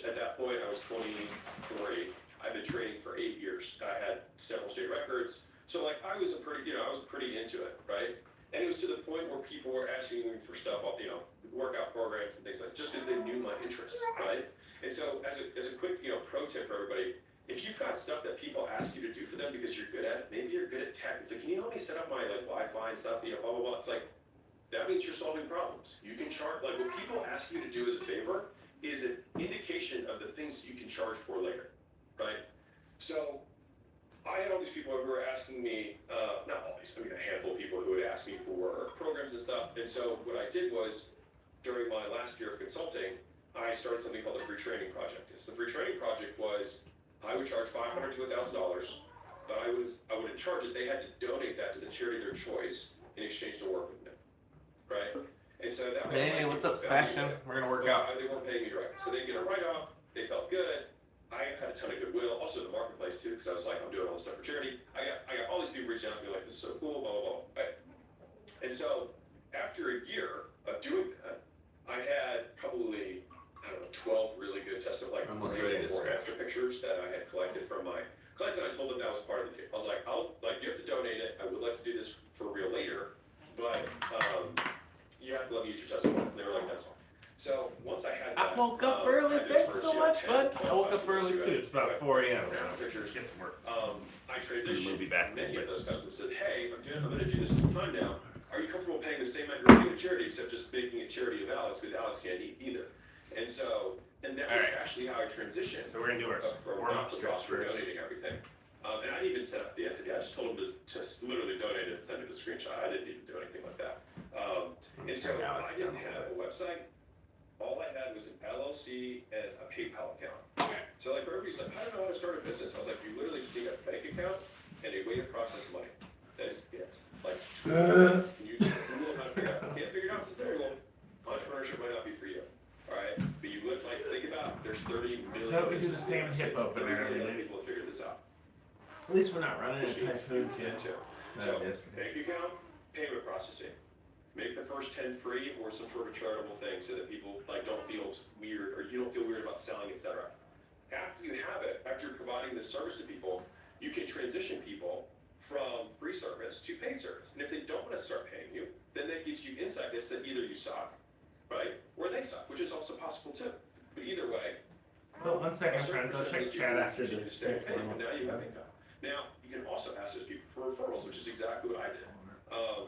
at that point I was 23. I've been training for 8 years. I had several state records. So like I was I was pretty into it, right? And it was to the point where people were asking me for stuff, workout programs and things like that, just because they knew my interest, right? And so as a quick, pro tip for everybody, if you've got stuff that people ask you to do for them because you're good at it, maybe you're good at tech. It's like, can you help me set up my Wi-Fi and stuff, blah, blah, blah. It's like, that means you're solving problems. You can charge, what people ask you to do as a favor is an indication of the things you can charge for later, right? So I had all these people who were asking me, not all these, a handful of people who would ask me for programs and stuff. And so what I did was, during my last year of consulting, I started something called the Free Training Project. The Free Training Project was, I would charge $500 to $1,000, but I wouldn't charge it. They had to donate that to the charity of their choice in exchange to work with me, right? And so that way, hey, what's up, Sebastian? We're gonna work out. They weren't paying me directly, so they get a write-off. They felt good. I had a ton of goodwill, also the marketplace too, because I was like, I'm doing all this stuff for charity. I got all these people reaching out to me like, this is so cool, blah blah blah. Right? And so after a year of doing that, I had probably 12 really good before and after pictures that I had collected from my clients, and I told them that was part of the deal. I was like, you have to donate it. I would like to do this for real later, but you have to let me use your testimony. And they were like, that's fine. So once I had that, I woke up early. Thanks so much, bud. I woke up early too. It's about 4 a.m. Pictures. Get to work. I transitioned. Many of those customers said, hey, I'm going to do this full time now. Are you comfortable paying the same amount you're paying to charity, except just making it charity of Alex, because Alex can't eat either. And so, and that was actually how I transitioned. So we're going to do our warm-up stretch for donating everything. And I didn't even set up the entity. I just told them to literally donate it and send it a screenshot. I didn't even do anything like that. And so I didn't have a website. All I had was an LLC and a PayPal account. Okay. So like for everybody's like, I don't know how to start a business. I was like, you literally just need a bank account and a way to process money. That is it. Like, you Google how to figure it out. Can't figure it out, very well. Entrepreneurship might not be for you. All right, but you look like, think about, there's 30 million. So we do the same hip opener every day. People have figured this out. At least we're not running into typhoons yet. So, bank account, payment processing. Make the first 10 free or some sort of charitable thing so that people don't feel weird, or you don't feel weird about selling, etc. After you have it, after you're providing this service to people, you can transition people from free service to paid service. And if they don't want to start paying you, then that gives you insight as to either you suck, right, or they suck, which is also possible too. But either way, well, 1 second, friends. I'll check chat after this. Now you have income. Now you can also ask those people for referrals, which is exactly what I did.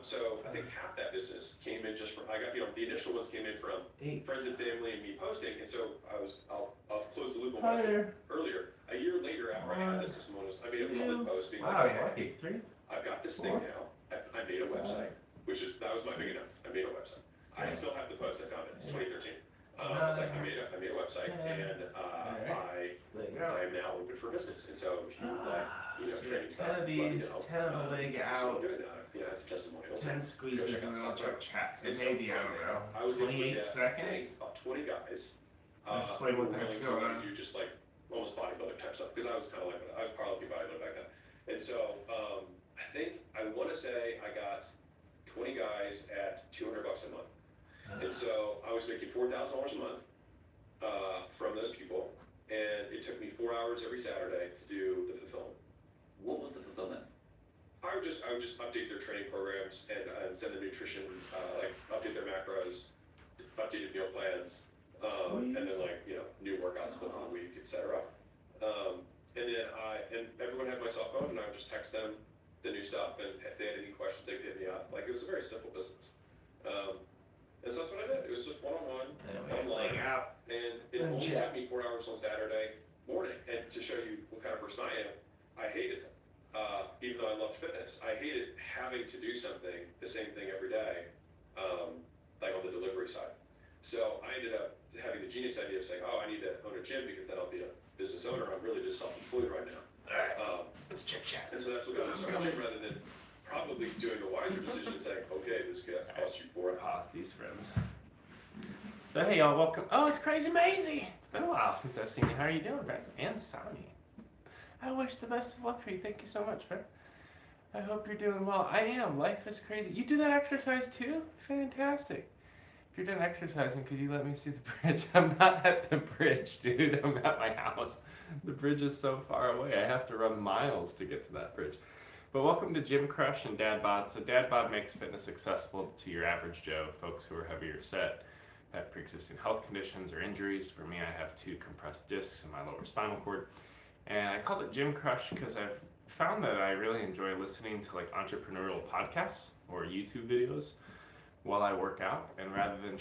So I think half that business came in just from, I got, the initial ones came in from friends and family and me posting, and so I'll close the loop on what I said earlier. A year later, after I had this testimonial, I made a public post being like, hey, I've got this thing now. I made a website, that was my big enough. I made a website. I still have the post. I found it. It's 2013. It's like I made a website, and I am now open for business. And so if you like, training stuff, 10 of these, 10 of the leg out. Yeah, it's a testimonial. 10 squeezes, and then I'll check chats. And maybe, I don't know, I was 28 seconds? About 20 guys. Explain what the heck's going on. Do just like almost bodybuilder type stuff, because I was kind of like, I was powerlifting bodybuilder back then. And so I want to say I got 20 guys at $200 a month. And so I was making $4,000 a month from those people, and it took me 4 hours every Saturday to do the fulfillment. What was the fulfillment? I would just update their training programs and send them nutrition, update their macros, updated meal plans, and then new workouts for the week, etc. And then everyone had my cell phone, and I would just text them the new stuff, and if they had any questions, they could hit me up. It was a very simple business. And so that's what I did. It was just one-on-one, online, and it only took me 4 hours on Saturday morning. And to show you what kind of person I am, I hated it. Even though I loved fitness, I hated having to do something, the same thing every day, like on the delivery side. So I ended up having the genius idea of saying, I need to own a gym because then I'll be a business owner. I'm really just self-employed right now. Let's check chat. And so that's what got me started, rather than probably doing a wiser decision, saying, okay, this could cost you $4. Pause these friends. So hey y'all, welcome. Oh, it's Crazy Maisie. It's been a while since I've seen you. How are you doing, friend? And Sonny. I wish the best of luck for you. Thank you so much, friend. I hope you're doing well. I am. Life is crazy. You do that exercise too? Fantastic. If you're done exercising, could you let me see the bridge? I'm not at the bridge, dude. I'm at my house. The bridge is so far away. I have to run miles to get to that bridge. But welcome to Gym Crush and DadBod. So DadBod makes fitness accessible to your average Joe, folks who are heavier set, have pre-existing health conditions or injuries. For me, I have 2 compressed discs in my lower spinal cord. And I called it Gym Crush because I've found that I really enjoy listening to like entrepreneurial podcasts or YouTube videos while I work out, and rather than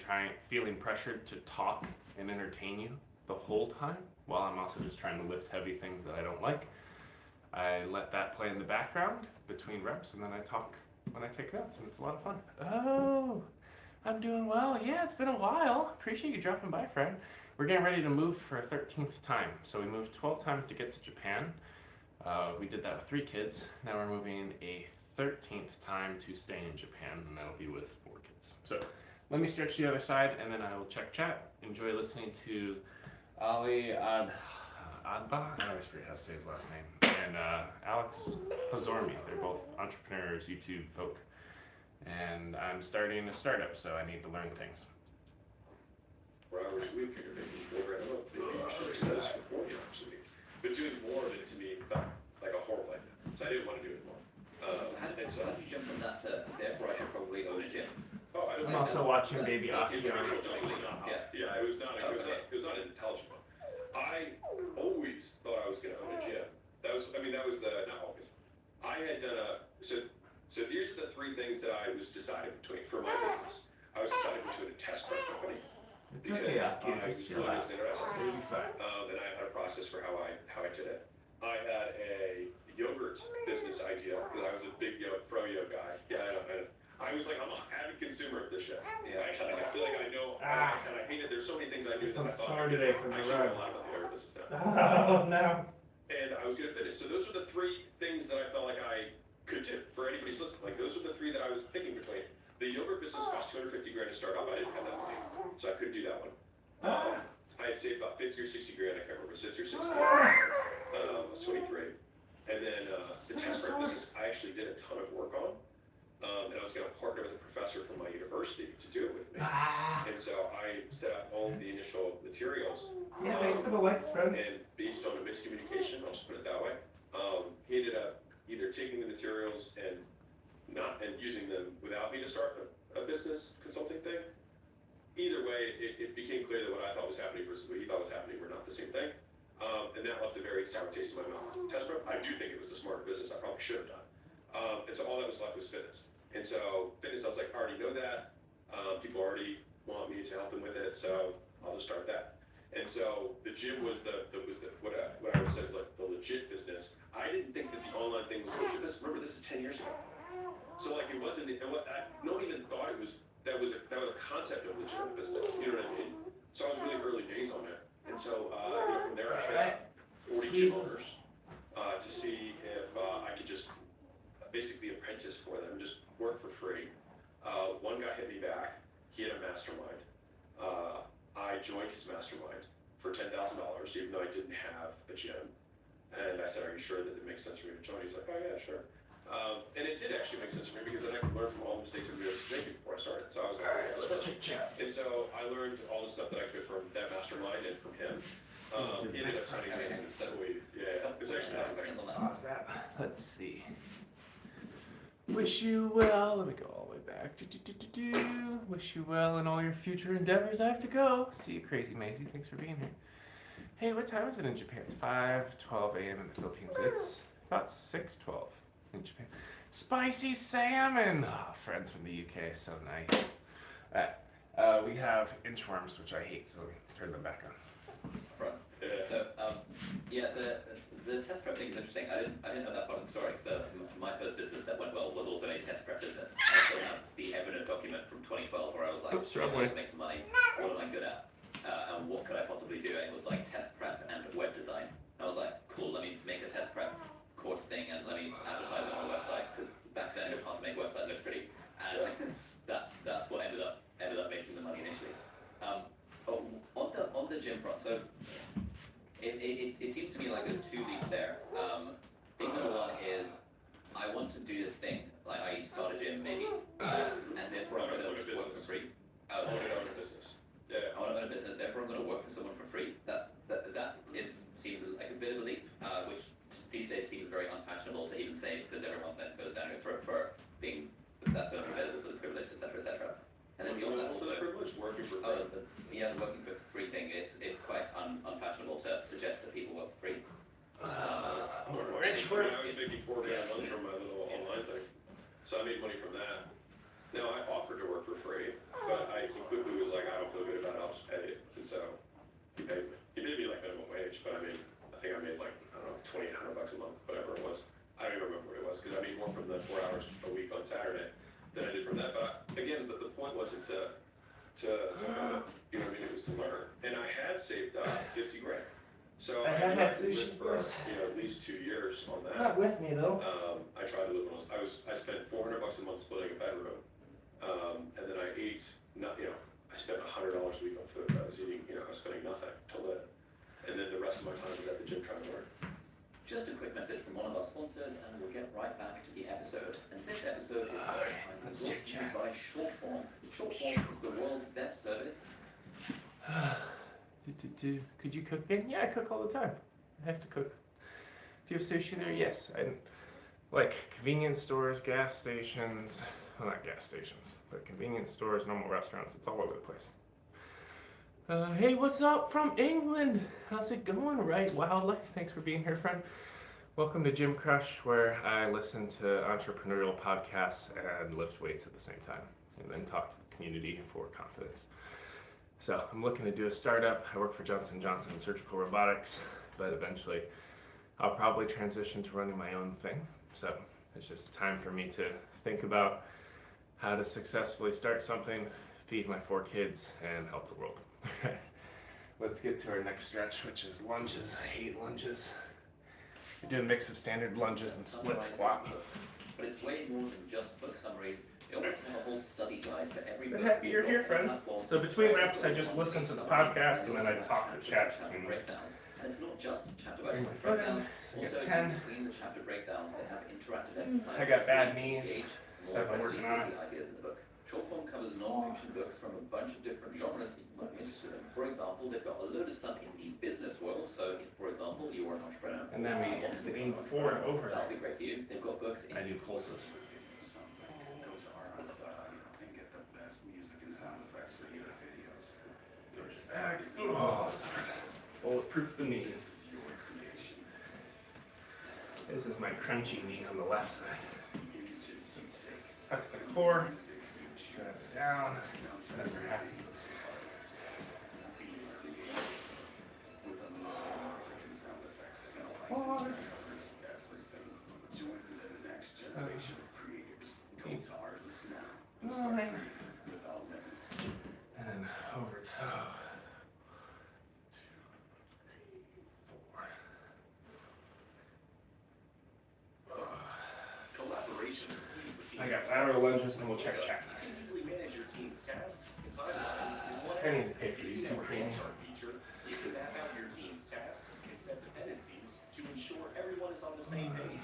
feeling pressured to talk and entertain you the whole time, while I'm also just trying to lift heavy things that I don't like, I let that play in the background between reps, and then I talk when I take notes, and it's a lot of fun. Oh, I'm doing well. Yeah, it's been a while. Appreciate you dropping by, friend. We're getting ready to move for a 13th time. So we moved 12 times to get to Japan. We did that with 3 kids. Now we're moving a 13th time to stay in Japan, and that'll be with 4 kids. So let me stretch the other side, and then I will check chat. Enjoy listening to Ali Adba, I always forget how to say his last name, and Alex Pozormi. They're both entrepreneurs, YouTube folk, and I'm starting a startup, so I need to learn things. 4 hours a week, you're making 4 grand a month. Maybe you should have said this before, 40 hours a week. But doing more of it to me felt like a horrible idea, so I didn't want to do it more. How did you jump from that to, therefore I should probably own a gym? Oh, I don't I'm know. also watching Baby Aki. It was not, yeah, it was not an intelligent one. I always thought I was going to own a gym. That was not always. I had done so here's the 3 things that I was deciding between for my business. I was deciding between a test prep company, It's because okay, I Aki. was Just chill really out. interested. It'll be fine. And I had a process for how I did it. I had a yogurt business idea because I was a big froyo guy. Yeah, I was like, I'm an avid consumer of this shit. Yeah, I feel like I know, and I hate it. There's so many things I do that I thought sore today from I the should know run. a lot about the yogurt business now. Oh no. And I was good at fitness. So those are the 3 things that I felt like I could do for anybody who's listening. Like those are the 3 that I was picking between. The yogurt business cost $250 grand to start off. I didn't have that money, so I couldn't do that one. I had saved about 50 or 60 grand. I can't remember, 50 or 60. I was 23. And then the test prep business, I actually did a ton of work on. And I was going to partner with a professor from my university to do it with me. And so I set up all of the initial materials. Yeah, thanks for the likes, friend. And based on a miscommunication, I'll just put it that way, he ended up either taking the materials and using them without me to start a business consulting thing. Either way, it became clear that what I thought was happening versus what he thought was happening were not the same thing. And that left a very sour taste in my mouth. Test prep, I do think it was the smarter business I probably should have done. And so all that was left was fitness. And so fitness, I was like, I already know that. People already want me to help them with it, so I'll just start that. And so the gym was what I would say was like the legit business. I didn't think that the online thing was legit. Remember, this is 10 years ago. So like it wasn't. No one even thought it was. That was a concept of legitimate business. You know what I mean? So I was really early days on it. And so from there I had 40 gym owners to see if I could just basically apprentice for them, just work for free. One guy hit me back. He had a mastermind. I joined his mastermind for $10,000, even though I didn't have a gym. And I said, "Are you sure that it makes sense for me to join?" He's like, "Oh yeah, sure." And it did actually make sense for me because then I could learn from all the mistakes I was making before I started. So I was like, "Okay, let's chit chat." And so I learned all the stuff that I could from that mastermind and from him. He ended up signing me as an employee. Yeah, it was actually not bad. Pause that. Let's see. Wish you well. Let me go all the way back. Wish you well in all your future endeavors. I have to go. See you, Crazy Maisie. Thanks for being here. Hey, what time is it in Japan? It's 5:12 a.m. in the Philippines. It's about 6:12 in Japan. Spicy salmon. Oh, friends from the UK. So nice. We have inchworms, which I hate, so let me turn them back on. Right. So, the test prep thing is interesting. I didn't know that part of the story. So my first business that went well was also a test prep business. I still have the evident document from 2012 where I was like, Oops, I wrong want way. to make some money. What am I good at? And what could I possibly do? And it was like test prep and web design. I was like, cool, let me make a test prep course thing and let me advertise it on my website, because back then it was hard to make websites look pretty. And that's what ended up making the money initially. On the gym front, so it seems to me like there's 2 leaps there. Thing number 1 is I want to do this thing, like I start a gym maybe, and therefore I'm going to just work for free. I want to go on this So I made money from that. Now I offered to work for free, but he quickly was like, I don't feel good about it, I'll just pay it. And so he paid me. He paid me like minimum wage, but I mean, I think I made like, I don't know, $2,800 a month, whatever it was. I don't even remember what it was, because I made more from the 4 hours a week on Saturday than I did from that. But again, the point wasn't to earn it, you know what I mean? It was to learn. And I had saved up 50 grand. So I have had sushi for, you know, at least 2 years on that. Not with me though. I tried to live on I spent $400 a month splitting a bedroom. And then I ate, I spent $100 a week on food. I was eating, I was spending nothing to live. And then the rest of my time was at the gym trying to learn. Just a quick message from one of our sponsors, and we'll get right back to the episode. And this episode is brought to you by Shortform. Shortform is the world's best service. Could you cook again? Yeah, I cook all the time. I have to cook. Do you have sushi there? Yes. I like convenience stores, gas stations. Well, not gas stations, but convenience stores, normal restaurants. It's all over the place. Hey, what's up from England? How's it going? Right Wildlife, thanks for being here, friend. Welcome to Gym Crush, where I listen to entrepreneurial podcasts and lift weights at the same time, and then talk to the community for confidence. So I'm looking to do a startup. I work for Johnson & Johnson in surgical robotics, but eventually I'll probably transition to running my own thing. So it's just time for me to think about how to successfully start something, feed my 4 kids, and help the world. Let's get to our next stretch, which is lunges. I hate lunges. We do a mix of standard lunges and split squat. But it's way more than just book summaries. They also have a whole study guide for every book. Happy you're here, friend. So between reps, I just listen to the podcast and then I talk to chat. And it's not just chapter by Bring my chapter foot breakdowns. in. I got Also, 10. between the chapter breakdowns, they have interactive exercises. I got bad knees, Engage so I've been more working on it. the ideas in the book. Shortform covers non-fiction books from a bunch of different genres that you might be interested in. For example, they've got a load of stuff in the business world. So, if, for example, you are an entrepreneur, And then we want to become lean an forward entrepreneur, over. that'll be great for you. They've got books in I do pulses. Oh, it's hard. Bulletproof the knee. This is my crunchy knee on the left side. Tuck the core, drag it down, and we're happy. Core. Nine. And then over toe. 2, 3, 4. Collaboration is key for team I got success. lateral lunges and we'll check chat. You can easily manage your team's tasks and timelines in one I need to pay for Using these our Supreme. Gantt chart feature, you can map out your team's tasks and set dependencies to ensure everyone is on the same page.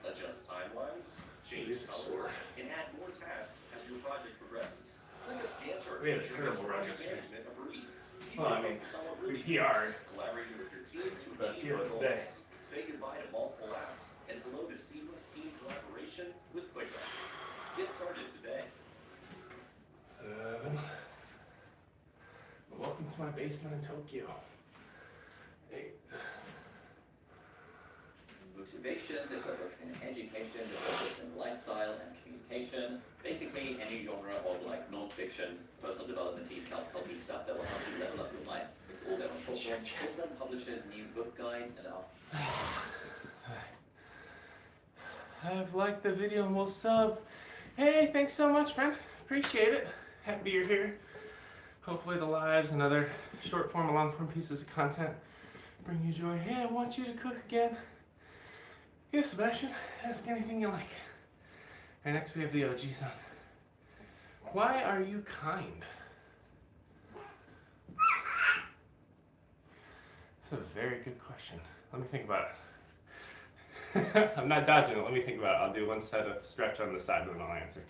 Adjust timelines, change These are sore. colors, and add more tasks as your project progresses. Linkup's Gantt chart We had a feature makes terrible project project. management a breeze. So you Well, can I mean, focus on what we really PR'd, matters, collaborating with your team to but achieve feel your it today. goals. Say goodbye to multiple apps and hello to seamless team collaboration with QuickUp. Get started today. 7. Welcome to my basement in Tokyo. 8. motivation, they've got books in education, they've got books in lifestyle and communication. Basically, any genre of like non-fiction, personal development, self-helpy stuff that will help you level up your life. It's all there on Shortform. Shortform publishes new book guides and I've liked the video and we'll sub. Hey, thanks so much, friend. Appreciate it. Happy you're here. Hopefully the lives and other short form and long form pieces of content bring you joy. Hey, I want you to cook again. Yeah, Sebastian, ask anything you like. And next we have the OGs on. Why are you kind? That's a very good question. Let me think about it. I'm not dodging it. Let me think about it. I'll do one set of stretch on the side and then I'll answer.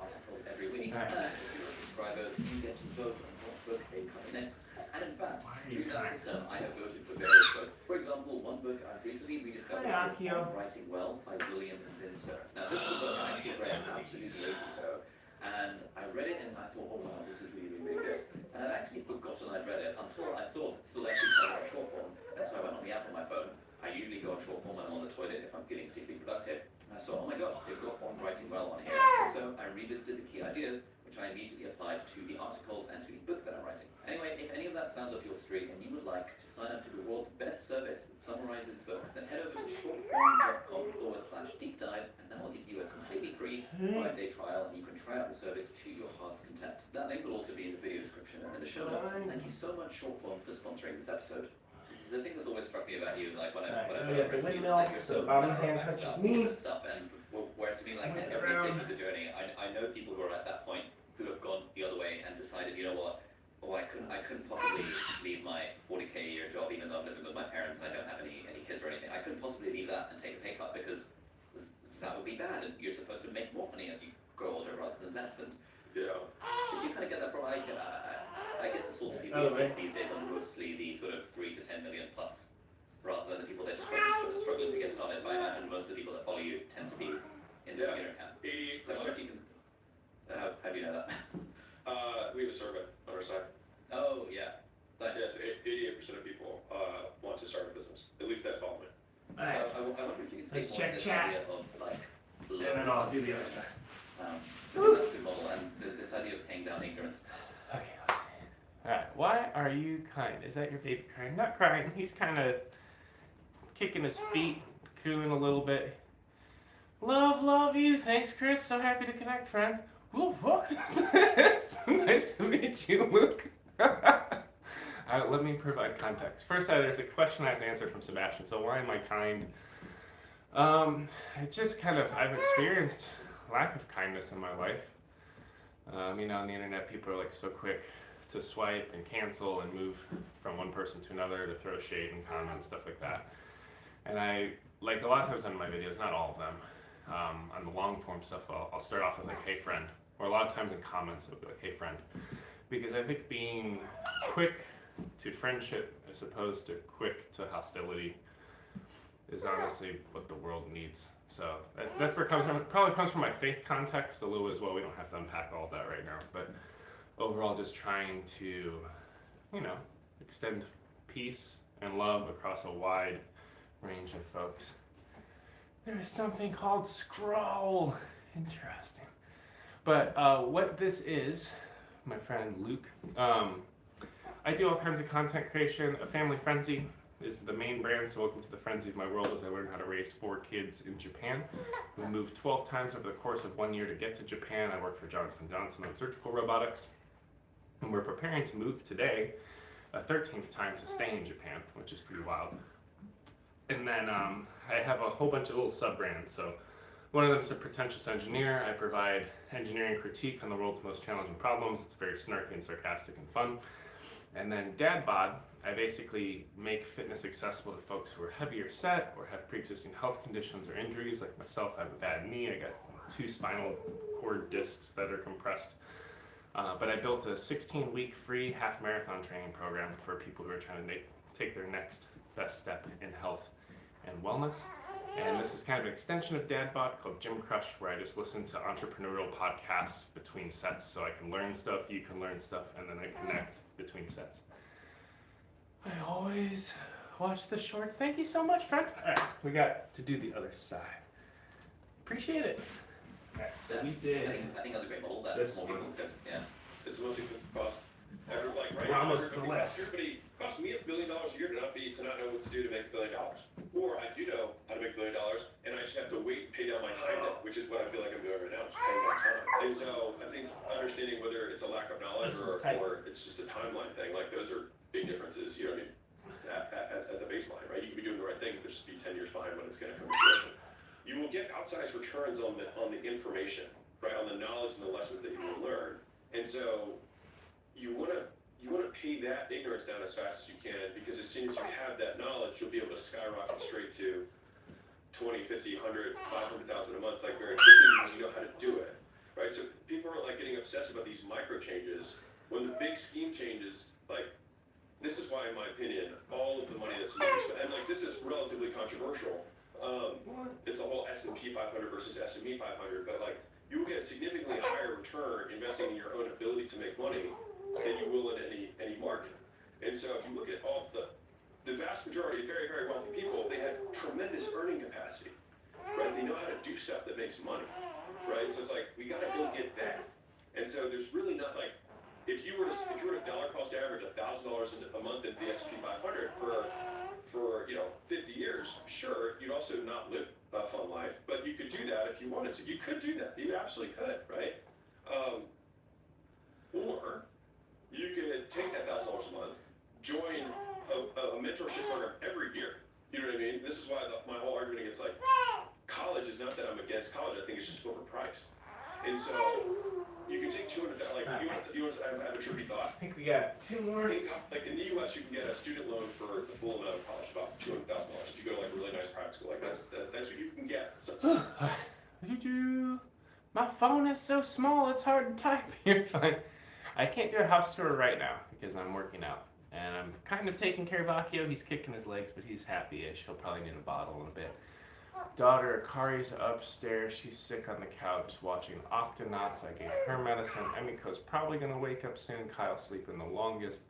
articles every week. Right. If you're a subscriber, you get to vote on what book they cover next. And in fact, Why are you through that kind? system, I have voted for various books. For example, one book I've recently rediscovered Hi, is Akio. On Writing Well by William Zinster. Now, this is a book I actually read absolutely ages ago. And I read it and I thought, oh wow, this is really, really good. And I'd actually forgotten I'd read it until I saw actually covered on short form. And so I went on the app on my phone. I usually go on short form when I'm on the toilet if I'm feeling particularly productive. And I saw, oh my god, they've got on writing well on here. So I revisited the key ideas, which I immediately applied to the articles and to the book that I'm writing. Anyway, if any of that sounds up your street and you would like to sign up to the world's best service that summarizes books, then head over to shortform.com/deep dive, and that will give you a completely free 5-day trial, and you can try out the service to your heart's content. That link will also be in the video description and in the show notes. Thank you so much, Shortform, for sponsoring this episode. The thing that's always struck me about you, like when I we have the windmill, so the bottom hand touches me. Stuff, and whereas to me, like at every stage of the journey, I know people who are at that point who have gone the other way and decided, you know what, I couldn't possibly leave my 40k a year job, even though I'm living with my parents and I don't have any kids or anything. I couldn't possibly leave that and take a pay cut because that would be bad, and you're supposed to make more money as you grow older rather than less. And Yeah. did you kind of get that from? I guess the sorts of people you see these days are mostly the sort of 3 to 10 million plus, rather than the people that just struggling to get started. But I imagine most of the people that follow you tend to be in the beginner camp. 80%. So I wonder if you can. How do you know that? We have a survey on our site. Oh yeah. That's Yes, 88% of people want to start a business. At least that follow me. So I wonder if you could Let's take check more of this chat. idea of like. And then I'll do the other side. I think that's a good model, and this idea of paying down ignorance. Okay, let's see. Alright, why are you crying? Is that your baby crying? Not crying. He's kind of kicking his feet, cooing a little bit. Love you. Thanks, Chris. So happy to connect, friend. Who the fuck is this? Nice to meet you, Luke. Let me provide context. First, there's a question I have to answer from Sebastian. So why am I kind? It just kind of, I've experienced lack of kindness in my life. On the internet, people are like so quick to swipe and cancel and move from one person to another to throw shade and comments, stuff like that. And I, like a lot of times on my videos, not all of them, on the long form stuff, I'll start off with like, hey friend, or a lot of times in comments it'll be like, hey friend, because I think being quick to friendship as opposed to quick to hostility is honestly what the world needs. So that's where it comes from. It probably comes from my faith context a little as well. We don't have to unpack all of that right now, but overall just trying to, extend peace and love across a wide range of folks. There is something called scroll. Interesting. But what this is, my friend Luke, I do all kinds of content creation. aFamilyFrenzy is the main brand, so welcome to the frenzy of my world as I learn how to raise 4 kids in Japan. We moved 12 times over the course of 1 year to get to Japan. I work for Johnson & Johnson on surgical robotics, and we're preparing to move today a 13th time to stay in Japan, which is pretty wild. And then I have a whole bunch of little sub-brands. So one of them is the Pretentious Engineer. I provide engineering critique on the world's most challenging problems. It's very snarky and sarcastic and fun. And then DadBod, I basically make fitness accessible to folks who are heavier set or have pre-existing health conditions or injuries. Like myself, I have a bad knee. I got 2 spinal cord discs that are compressed. But I built a 16-week free half marathon training program for people who are trying to take their next best step in health and wellness. And this is kind of an extension of DadBod called Gym Crush, where I just listen to entrepreneurial podcasts between sets so I can learn stuff, you can learn stuff, and then I connect between sets. I always watch the shorts. Thank you so much, friend. All right, we got to do the other side. Appreciate it. All right, so we did. I think that's a great model that This more people could. Yeah. It's the most expensive cost ever. Like right We're now, almost to the everybody left. costs me $1 billion a year to not know what to do to make $1 billion. Or I do know how to make $1 billion, and I just have to wait and pay down my time debt, which is what I feel like I'm doing right now, just paying down time. And so I think understanding whether it's a lack of knowledge or it's just a timeline thing, like those are big differences. You know what I mean? At the baseline, right? You can be doing the right thing, but just be 10 years behind when it's going to come to fruition. You will get outsized returns on the information, right? On the knowledge and the lessons that you will learn. And so you want to pay that ignorance down as fast as you can, because as soon as you have that knowledge, you'll be able to skyrocket straight to 20, 50, 100, 500,000 a month, like very quickly, because you know how to do it, right? So people are like getting obsessed about these micro changes when the big scheme changes. Like, this is why, in my opinion, all of the money that's invested, and like this is relatively controversial. It's the whole S&P 500 versus S&P 500, but like you will get a significantly higher return investing in your own ability to make money than you will in any market. And so if you look at all the vast majority of very, very wealthy people, they have tremendous earning capacity. right? They know how to do stuff that makes money, right? So it's like, we gotta go get that. And so there's really not like, if you were to dollar cost average $1,000 a month in the S&P 500 for 50 years, sure, you'd also not live a fun life, but you could do that if you wanted to. You could do that. You absolutely could, right? Or you could take that $1,000 a month, join a mentorship program every year. You know what I mean? This is why my whole argument against like college is not that I'm against college. I think it's just overpriced. And so you can take 200. Like you want to have a trippy thought. I think we got 2 more. Like in the U.S., you can get a student loan for the full amount of college, about $200,000. If you go to like a really nice private school, like that's what you can get. So. My phone is so small, it's hard to type. You're fine. I can't do a house tour right now because I'm working out. And I'm kind of taking care of Akio. He's kicking his legs, but he's happy-ish. He'll probably need a bottle in a bit. Daughter, Akari's upstairs. She's sick on the couch watching Octonauts. I gave her medicine. Emiko's probably going to wake up soon. Kyle's sleeping the longest.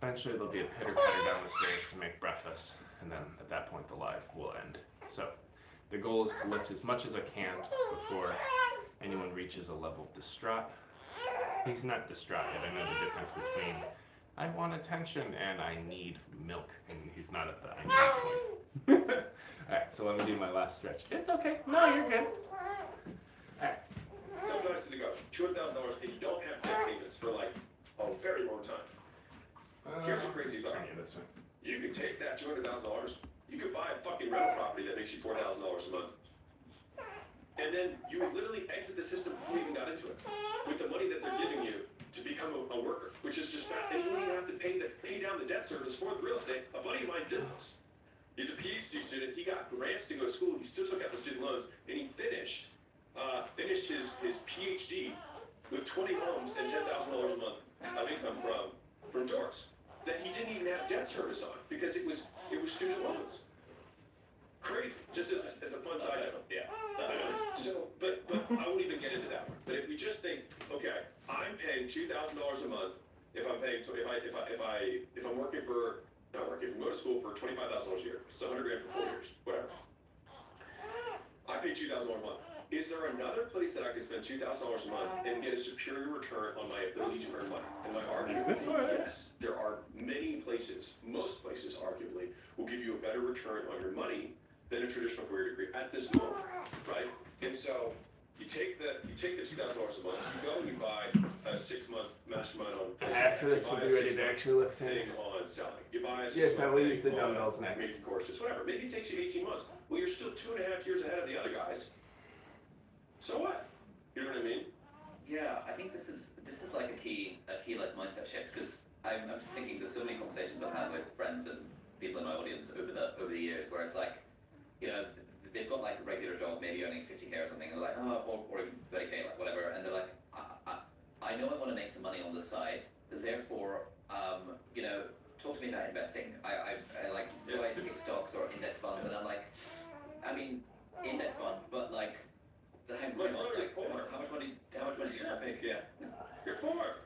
Eventually there'll be a pitter-patter down the stairs to make breakfast. And then at that point the live will end. So the goal is to lift as much as I can before anyone reaches a level of distraught. He's not distraught yet. I know the difference between I want attention and I need milk. And he's not at the I need point. Alright, so let me do my last stretch. It's okay. No, you're good. Alright. Sometimes they go $200,000 and you don't have debt payments for like a very long time. Here's the crazy thought. You could take that $200,000, you could buy a fucking rental property that makes you $4,000 a month. And then you would literally exit the system before you even got into it. With the money that they're giving you to become a worker, which is just bad. And you don't even have to pay down the debt service for the real estate. A buddy of mine did this. He's a PhD student. He got grants to go to school. He still took out the student loans, and he finished his PhD with 20 homes and $10,000 a month of income from doors that he didn't even have debt service on because it was student loans. Crazy, just as a fun side note. Yeah. So, but I won't even get into that one. But if we just think, okay, I'm paying $2,000 a month if I'm working for. Not working from go to school for $25,000 a year. It's $100,000 for 4 years, whatever. I pay $2,000 a month. Is there another place that I can spend $2,000 a month and get a superior return on my ability to earn money? And my argument would be yes. There are many places, most places arguably, will give you a better return on your money than a traditional 4-year degree at this moment, right? And so you take the $2,000 a month, you go and you buy a 6-month mastermind on after this we'll be ready to actually lift things on selling. You buy a 6-month yes, I will use the thing dumbbells on next. making courses, whatever. Maybe it takes you 18 months. Well, you're still 2.5 years ahead of the other guys. So what? You know what I mean? Yeah, I think this is like a key like mindset shift because I'm just thinking there's so many conversations I've had with friends and people in my audience over the years where it's like, they've got like a regular job, maybe earning 50K or something, and they're like, or even 30K, like whatever, and they're like, I know I want to make some money on the side, therefore, talk to me about investing. I like, do I pick stocks or index funds? And I'm like, I mean, index fund, but like, how much money do you make? Yeah. You're poor.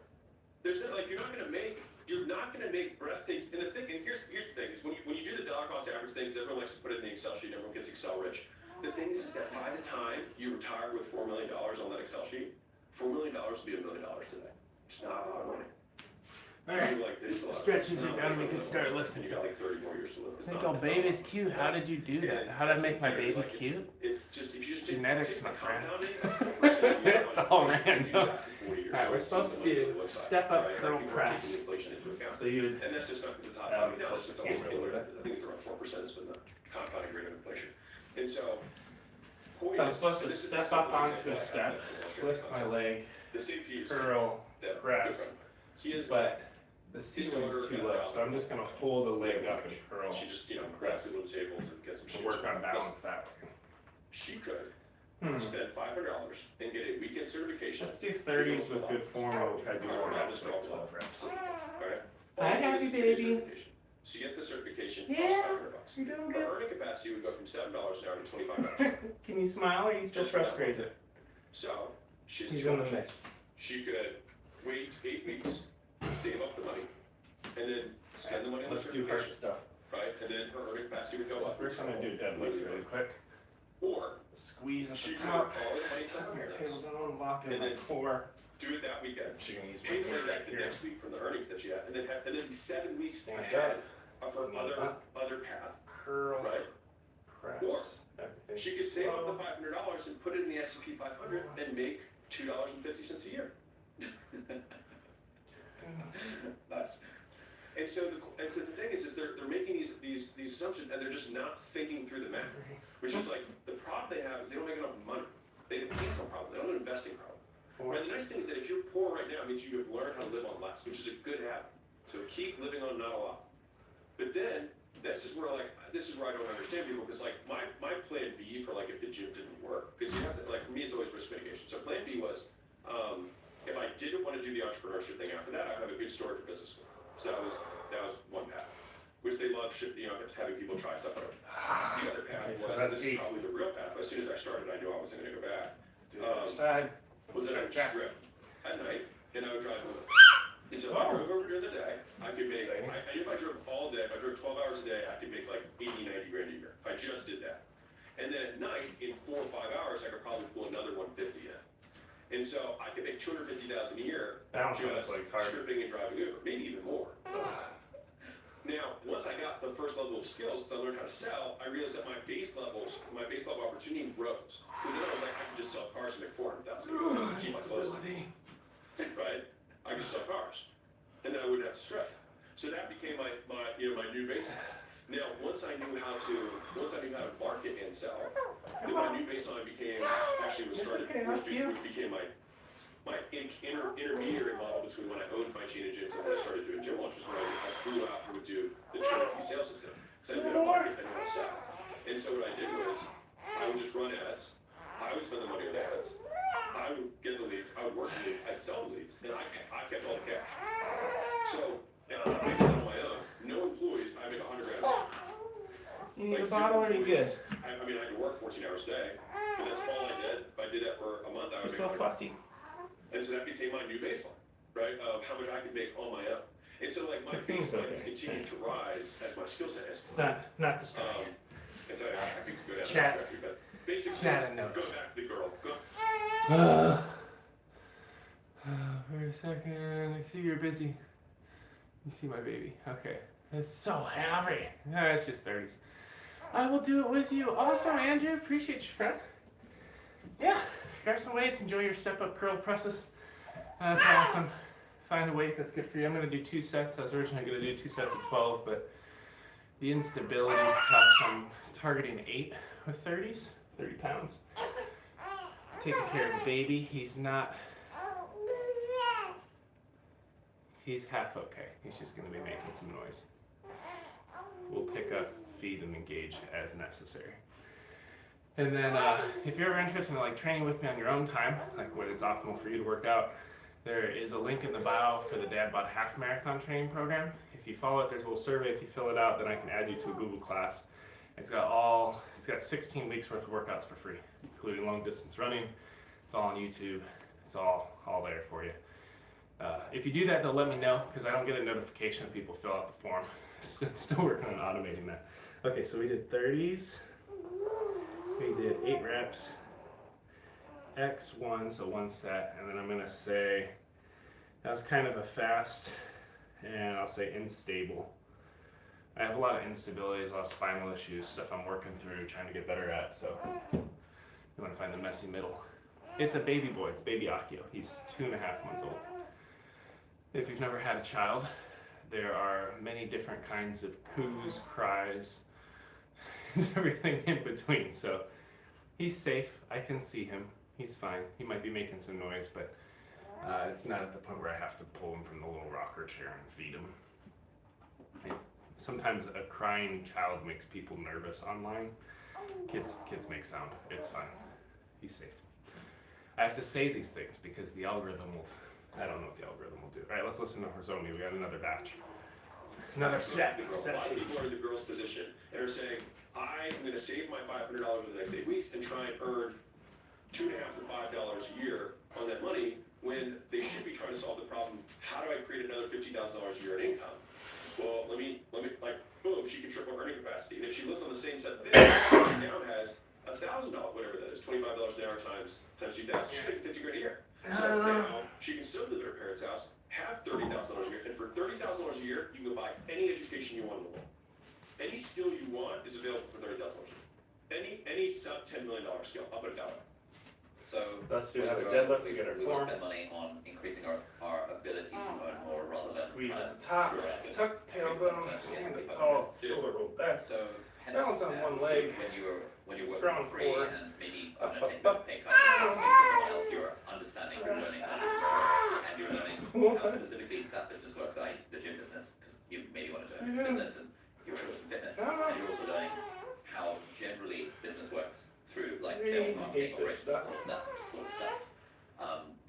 There's no, like, you're not gonna make breathtaking. And here's the thing: is when you do the dollar cost average things, everyone likes to put it in the Excel sheet. Everyone gets Excel rich. The thing is that by the time you retire with $4 million on that Excel sheet, $4 million would be $1 million today. It's not a lot of money. All right, like, stretches are done. We can start lifting. You got like 30 more years to live. I think our baby's cute. How did you do that? How did I make my baby cute? It's just if you just genetics, my friend. It's It's all random. Alright, we're supposed to do step up curl press. So you would. And that's just not because it's hot topic now. It's just almost I think it's around 4%. It's been the compounding rate of inflation. And so I'm supposed to step up onto a step, lift my leg, curl, press, but the ceiling's too low, so I'm just going to hold the leg up and curl. She just, grabs the little tables and gets some to work on balance that way. She could spend $500 and get a weekend certification. Let's do 30s with good form. We'll try to do 4 reps, like 12 reps. Alright. Hi, happy baby. So you get the certification, Yeah, plus $500. you're doing Her good. earning capacity would go from $7 an hour to $25. Can you smile or are you still frustrated? So she's He's on the mix. She could wait 8 weeks, save up the money, and then spend the money on the Let's do hard certification, stuff. right? And then her earning capacity would go So up. first I'm going to do a deadlift really quick. Or Squeeze at she the can top. work all the money Tuck from my earnings, tail down, lock in And my then- core. do it that weekend, She gonna use my pay the hair money right back the here. next week from the earnings that she had, and then be 7 weeks Stand ahead of her Lean other path, Curl. right? Press. Or Everything She could save up slow. the $500 and put it in the S&P 500 and make $2.50 a year. Nice. And so the thing is they're making these assumptions and they're just not thinking through the math. Which is like the problem they have is they don't make enough money. They have an income problem. They don't have an investing problem. And the nice thing is that if you're poor right now, it means you have learned how to live on less, which is a good habit. So keep living on not a lot. But then this is where I don't understand people because like my plan B for like if the gym didn't work, because you have to like for me it's always risk mitigation. So plan B was if I didn't want to do the entrepreneurship thing after that, I'd have a good story for business school. So that was one path, which they love having people try stuff out. The other path Okay, was, so and that's this is 8. probably the real path. As soon as I started, I knew I wasn't going to go back. Let's do the other side. Was that I would Back. strip at night and I would drive over. And so if I drove over during the day, I could make, Exciting. I knew if I drove all day, if I drove 12 hours a day, I could make like 80, 90 grand a year. If I just did that. And then at night, in 4 or 5 hours, I could probably pull another 150 in. And so I could make 250,000 a year Balance on just this leg's hard. stripping and driving Uber, maybe even more. Now, once I got the first level of skills, once I learned how to sell, I realized that my base level opportunity rose. Because then I was like, I can just sell cars and make 400,000 a year. Keep my clothes on. Right? I could sell cars. And then I wouldn't have to strip. So that became my new baseline. Now, once I knew how to market and sell, then my new baseline became which became my intermediary model between when I owned my chain of gyms and when I started doing gym launches, when I flew out and would do the turnkey sales system. Because I didn't know how to market and how to sell. And so what I did was, I would just run ads. I would spend the money on the ads. I would get the leads. I would work the leads. I'd sell the leads. And I kept all the cash. So, and I'm making it on my own. No employees. I make $100 grand. You need Like, a bottle or you good? I mean, I could work 14 hours a day, but that's all I did. If I did that for a month, I would You're make so $100. fussy. And so that became my new baseline, right? Of how much I could make on my own. And so like my It seems baseline has okay. continued to rise as my skill set has It's grown. not the story. And so I could go down Chat. that trajectory, but basically, Chat and notes. go back to the girl. For a second, I see you're busy. You see my baby. Okay. It's so heavy. No, it's just 30s. I will do it with you. Awesome, Andrew. Appreciate you, friend. Yeah. Grab some weights. Enjoy your step-up curl presses. That's awesome. Find a weight that's good for you. I'm going to do 2 sets. I was originally going to do 2 sets of 12, but the instability is tough, so I'm targeting 8 with 30s, 30 pounds. Taking care of the baby. He's half okay. He's just going to be making some noise. We'll pick up, feed, and engage as necessary. And then if you're ever interested in like training with me on your own time, like when it's optimal for you to work out, there is a link in the bio for the DadBod half marathon training program. If you follow it, there's a little survey. If you fill it out, then I can add you to a Google class. It's got 16 weeks worth of workouts for free, including long distance running. It's all on YouTube. It's all there for you. If you do that, they'll let me know because I don't get a notification if people fill out the form. I'm still working on automating that. Okay, so we did 30s. We did 8 reps. X1, so 1 set, and then I'm gonna say that was kind of a fast, and I'll say unstable. I have a lot of instabilities, a lot of spinal issues, stuff I'm working through, trying to get better at, so you wanna find the messy middle. It's a baby boy, it's baby Akio. He's 2.5 months old. If you've never had a child, there are many different kinds of coos, cries, and everything in between, so he's safe, I can see him. He's fine. He might be making some noise, but it's not at the point where I have to pull him from the little rocker chair and feed him. Sometimes a crying child makes people nervous online. Kids make sound. It's fine. He's safe. I have to say these things because the algorithm will, I don't know what the algorithm will do. All right, let's listen to Hormozi. We got another batch. Another set. A lot of people are in the girl's position and are saying, I'm going to save my $500 for the next 8 weeks and try and earn $2.5 to $5 a year on that money when they should be trying to solve the problem. How do I create another $50,000 a year in income? Well, let me like boom, she can triple earning capacity. And if she lives on the same set that she now has $1,000 times 2,000, she's making 50 grand a year. So now she can still live at her parents' house, have $30,000 a year, and for $30,000 a year, you can buy any education you want in the world. Any skill you want is available for $30,000 a year. Any sub $10 million skill, I'll put it that way. So Let's do we have a will- deadlift we- to get our we will form. spend money on increasing our ability to earn more rather than Squeeze trying at the to top, screw around. tuck tailbone, stand up tall, shoulder roll back. So hence, Balance on one so leg. when you're Strong working for free core. and maybe Up, going to up, take a up. pay cut for someone else, you're understanding, you're learning how business works, and you're learning how specifically that business works, i.e. the gym business, because you maybe want to do business and you're interested in fitness, and you're also learning how generally business works through like sales, marketing, operations, all of that sort of stuff.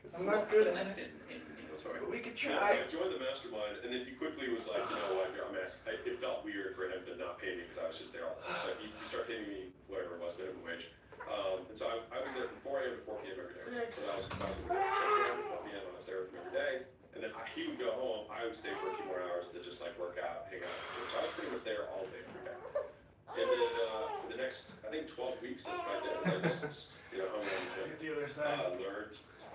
Because I'm not good at next it. in your story. But we could Yeah, so try. I joined the mastermind, and then he quickly was like, you know what, it felt weird for him to not pay me because I was just there all the time. So he started paying me whatever it was, minimum wage. And so I was there from 4 a.m. to 4 p.m. every day. So that was 7 a.m. to 4 p.m. I was there with him every day. And then he would go home, I would stay for a few more hours to just like work out, hang out. So I was pretty much there all day, every day. And then for the next, I think 12 weeks, that's what I did. I just, hung around the Let's gym. get the other side.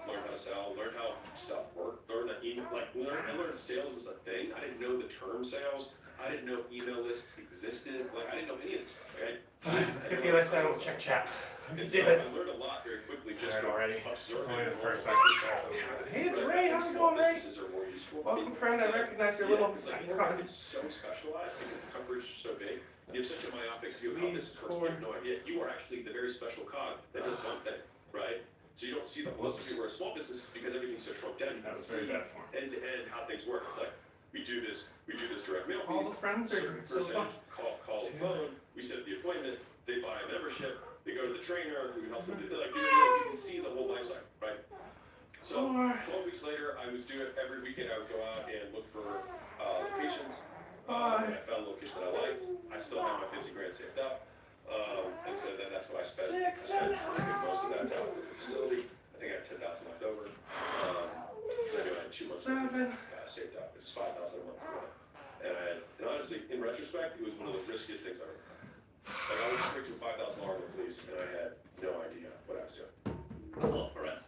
Learn how to sell, learn how stuff worked, learn that I learned sales was a thing. I didn't know the term sales. I didn't know email lists existed. Like I didn't know any of this stuff. Let's get the other side. We'll check chat. And You so did it. I learned a lot very quickly just Tired from already. It's observing. only the first normal exercise. businesses. Hey, it's Right? Ray. And How's it small going, Ray? businesses are more useful. Welcome, friend. I recognize your little It's like icon. it's so specialized because the coverage is so big. You have such a myopic view of how Squeeze this person core. you have no idea. You are actually the very special cog that does one thing, right? So you don't see the whole people are small businesses because everything's so shrunk down. You That can was very see bad form. end to end how things work. It's like we do this direct mail All the piece, friends are certain so fun. percentage call the phone, we set up the appointment, they buy a membership, they go to the trainer who helps them do like you can see the whole life cycle, right? So 12 weeks later, I was doing it every weekend. I would go out and look for locations. And I found a location that I liked. I still have my 50 grand saved up. And so then that's what I spent. I spent most of that time at the facility. I think I had 10,000 left over. So I had 2 months saved up. It was 5,000 a month per month. And honestly, in retrospect, it was one of the riskiest things I ever done. Like I was expecting $5,000 in police, and I had no idea what I was doing. That's a lot for rent.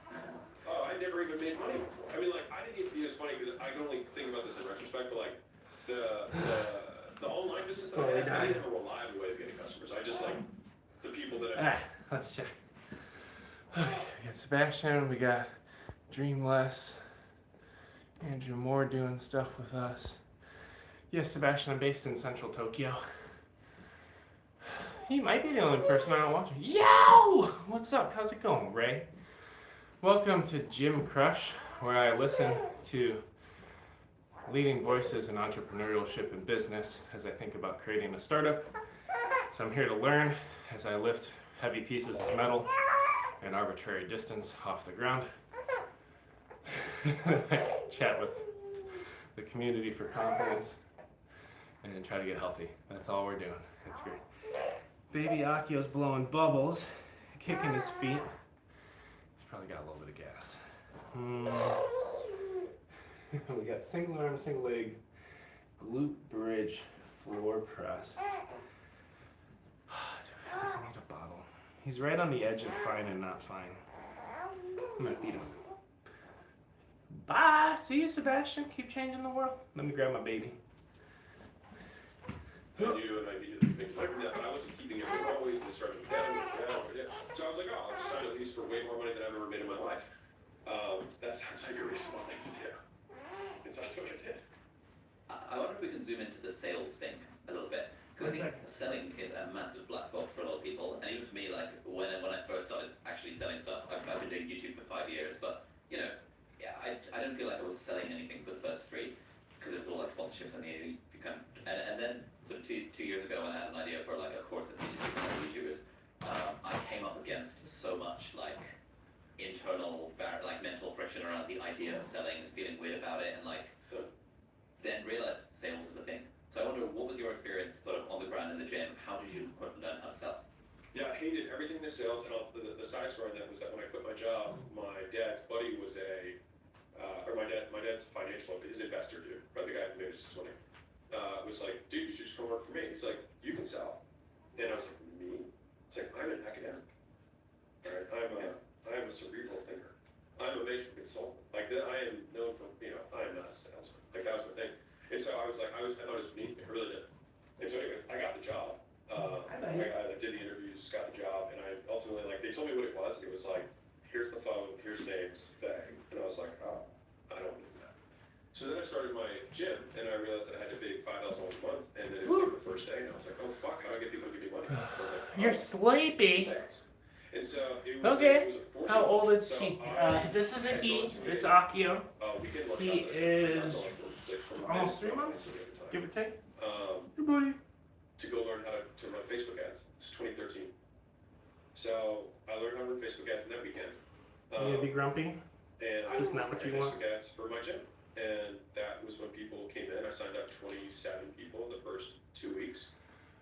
Oh, I never even made money before. I mean, like, I didn't even it's funny because I can only think about this in retrospect, but like the online business that I had, I didn't have a reliable way of getting customers. I just like the people that I Let's check. We got Sebastian. We got Dreamless. Andrew Moore doing stuff with us. Yes, Sebastian, I'm based in central Tokyo. He might be the only person I don't watch. Yo! What's up? How's it going, Ray? Welcome to Gym Crush, where I listen to leading voices in entrepreneurship and business as I think about creating a startup. So I'm here to learn as I lift heavy pieces of metal an arbitrary distance off the ground. I chat with the community for confidence and then try to get healthy. That's all we're doing. It's great. Baby Akio's blowing bubbles, kicking his feet. He's probably got a little bit of gas. We got single arm, single leg, glute bridge, floor press. Dude, doesn't need a bottle. He's right on the edge of fine and not fine. I'm gonna feed him. Bye. See you, Sebastian. Keep changing the world. Let me grab my baby. I knew and I needed to do things like that, but I wasn't keeping everything always, and it started down. So I was like, oh, I'll just sign at least for way more money than I've ever made in my life. That sounds like a reasonable thing to do. And so that's what I did. I wonder if we can zoom into the sales thing a little bit. Because I think selling is a massive black box for a lot of people. And even for me, like when I first started actually selling stuff, I've been doing YouTube for 5 years, but I didn't feel like I was selling anything for the first 3 because it was all like sponsorships and and then sort of two years ago when I had an idea for like a course that teaches people how to be YouTubers, I came up against so much like internal mental friction around the idea of selling and feeling weird about it, and like then realized sales is a thing. So I wonder, what was your experience sort of on the ground in the gym? How did you learn how to sell? Yeah, I hated everything in sales, and the side story on that was that when I quit my job, my dad's buddy was my dad's financial, his investor dude, right, the guy who made us winning, was like, dude, you should just come work for me. He's like, you can sell. And I was like, me? It's like, I'm an academic. Right? I'm a cerebral I did the interviews, got the job, and I ultimately, like, they told me what it was, and it was like, here's the phone, here's names, bang. And I was like, oh, I don't need that. So then I started my gym, and I realized that I had to pay $5,000 a month, and then it was like the first day, and I was like, oh fuck, how do I get people to give me money? I was like, oh, You're sleepy. sales. And so it was, Okay. it was a forcing How old is so she? I This isn't had he. gone to It's a, Akio. weekend workout He that's is like from almost May 3 months, to the other time. give or take. Good buddy. To go learn how to run Facebook ads. It's 2013. So I learned how to run Facebook ads in that weekend. You gonna be grumpy? And I Is this not what you ran want? Facebook ads for my gym. And that was when people came in. I signed up 27 people in the first 2 weeks.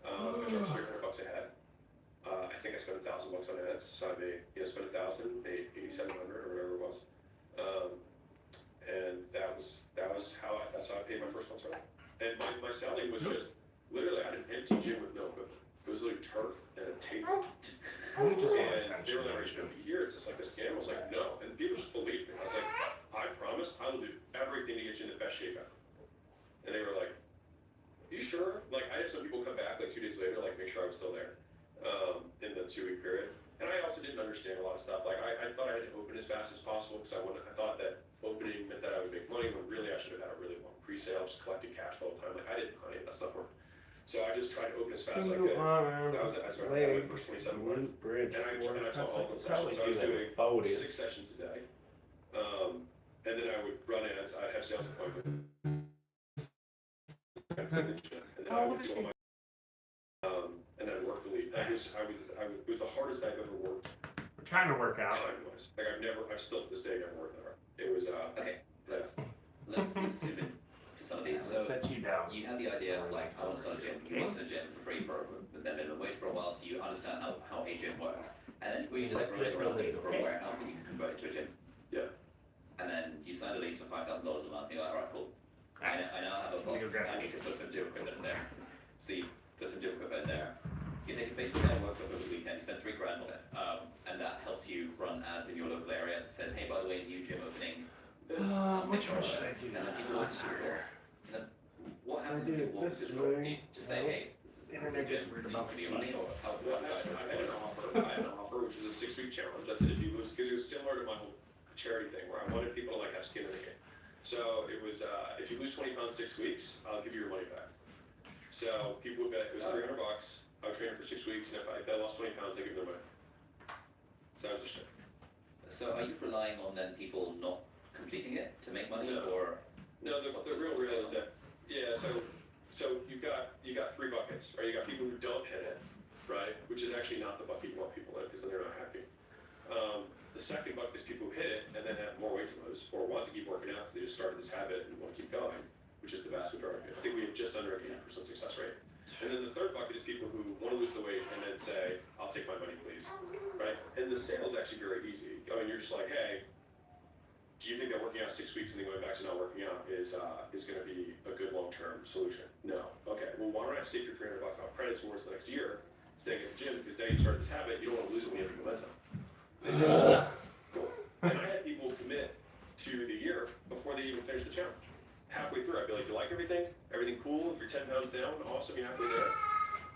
I charged $300 a head. I think I spent $1,000 on ads. So I made, spent 1,000, made 8,700 or whatever it was. And that's how I paid my first month's rent. And my selling was just literally, I had an empty gym with no equipment. It was literally turf and a table. You just want And attention. they were like, are you gonna be here? Is this like a scam? I was like, no. And people just believed me. I was like, I promise I will do everything to get you in the best shape ever. And they were like, you sure? Like, I had some people come back like 2 days later, like make sure I was still there in the 2-week period. And I also didn't understand a lot of stuff. Like I thought I had to open as fast as possible because I thought that opening meant that I would make money when really I should have had a really long pre-sale, just collecting cash the whole time. Like I didn't know any of that stuff worked. So I just tried to open as fast as I could. That was it. I started my first 27 months. Bridge. And I taught all those sessions. So I was doing 6 sessions a day. And then I would run ads. I'd have sales appointments. And then I would do all my and then work the lead. It was the hardest I've ever worked. We're trying to work out. Time-wise. Like I've still to this day never worked that hard. It was Okay, let's zoom in to some of these. So Set you down. you had the idea of like, I want to start a gym. You worked in a gym for free for then minimum wage for a while, so you understand how a gym works. And then we just like run it around for a warehouse that you can convert it to a gym. Yeah. And then you signed a lease for $5,000 a month. You're like, all right, cool. I now have a box. I need to put some gym equipment in there. So you put some gym equipment in there. You take a Facebook ad workshop over the weekend. You spend $3 grand on it, and that helps you run ads in your local area. That says, hey, by the way, new gym opening. Which one should I do? And then people What's harder? And then what happens I do when you it walk this through the door? Do way. you just say, hey, this is Internet gets weird about give you money, or how Well, I had an offer, which was a 6-week challenge. I said if you lose, because it was similar to my whole charity thing, where I wanted people to like have skin in the game. So it was, if you lose 20 pounds 6 weeks, I'll give you your money back. So people would bet it was $300. I would train them for 6 weeks, and if I lost 20 pounds, I give them money. So that was the shit. So are you relying on then people not completing it to make money, No. or? No, the real is that, yeah, so you've got 3 buckets, right? You got people who don't hit it, right? Which is actually not the bucket you want people in, because then they're not happy. The second bucket is people who hit it and then have more weight to lose, or want to keep working out because they just started this habit and want to keep going, which is the vast majority. I think we have just under an 80% success rate. And then the third bucket is people who want to lose the weight and then say, I'll take my money, please, right? And the sale is actually very easy. I mean, you're just like, hey, do you think that working out 6 weeks and then going back to not working out is going to be a good long-term solution? No. Okay, well, why don't I stick your $300 out credits towards the next year, staying at the gym, because now you started this habit, you don't want to lose it when you have the momentum. They said, cool. And I had people commit to the year before they even finished the challenge. Halfway through, I'd be like, you like everything? Everything cool? If you're 10 pounds down, awesome, you're halfway there.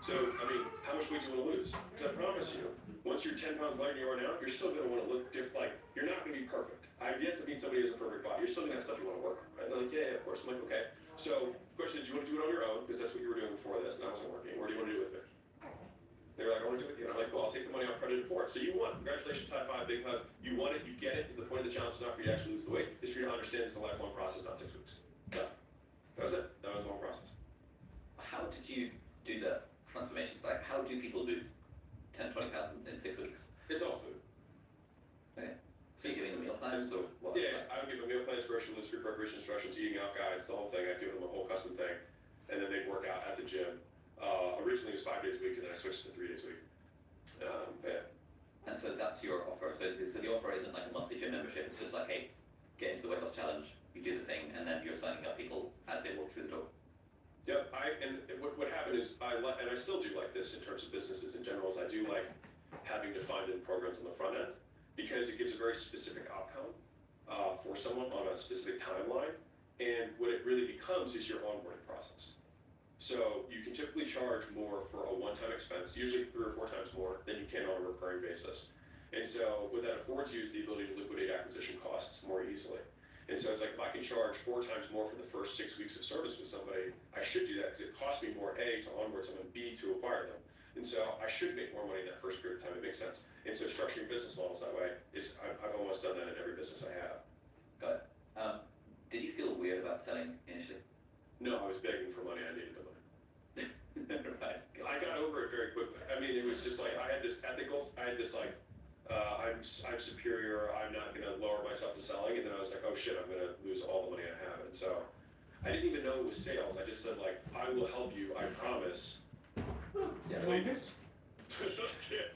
So, I mean, how much weight do you want to lose? Because I promise you, once you're 10 pounds lighter than you are now, you're still going to want to look different. Like, you're not going to be perfect. I've yet to meet somebody who has a perfect body. You're still going to have stuff you want to work on, right? They're like, yeah, of course. I'm like, okay. So, question is, do you want to do it on your own? Because that's what you were doing before this, and that wasn't working. Or do you want to do it with me? They were like, I want to do it with you. And I'm like, well, I'll take the money off credited for it. So you won. Congratulations, high five, big hug. You won it, you get it. Because the point of the challenge is not for you to actually lose the weight. It's for you to understand it's a lifelong process, not 6 weeks. Yeah. That was it. That was the whole process. How did you do the transformation? Like, how do people lose 10, 20 pounds in 6 weeks? It's all food. Okay. So you're giving them meal plans, or what? Yeah, I would give them meal plans, grocery list, food preparation instructions, eating out guides, the whole thing. I'd give them a whole custom thing. And then they'd work out at the gym. Originally it was 5 days a week, and then I switched to 3 days a week. Yeah. And so that's your offer. So the offer isn't like a monthly gym membership. It's just like, hey, get into the weight loss challenge. You do the thing, and then you're signing up people as they walk through the door. Yep. What happened is and I still do like this in terms of businesses in general. Is I do like having defined programs on the front end because it gives a very specific outcome for someone on a specific timeline. And what it really becomes is your onboarding process. So you can typically charge more for a one-time expense, usually 3 or 4 times more than you can on a recurring basis. And so what that affords you is the ability to liquidate acquisition costs more easily. And so it's like, if I can charge 4 times more for the first 6 weeks of service with somebody, I should do that because it costs me more, A, to onboard someone, B, to acquire them. And so I should make more money in that first period of time. It makes sense. And so structuring business models that way is, I've almost done that in every business I have. Got it. Did you feel weird about selling initially? No, I was begging for money. I needed the money. Right. I got over it very quickly. I mean, it was just like, I had this like, I'm superior, I'm not gonna lower myself to selling, and then I was like, oh shit, I'm gonna lose all the money I have. And so, I didn't even know it was sales. I just said like, I will help you, I promise. Yeah. Please.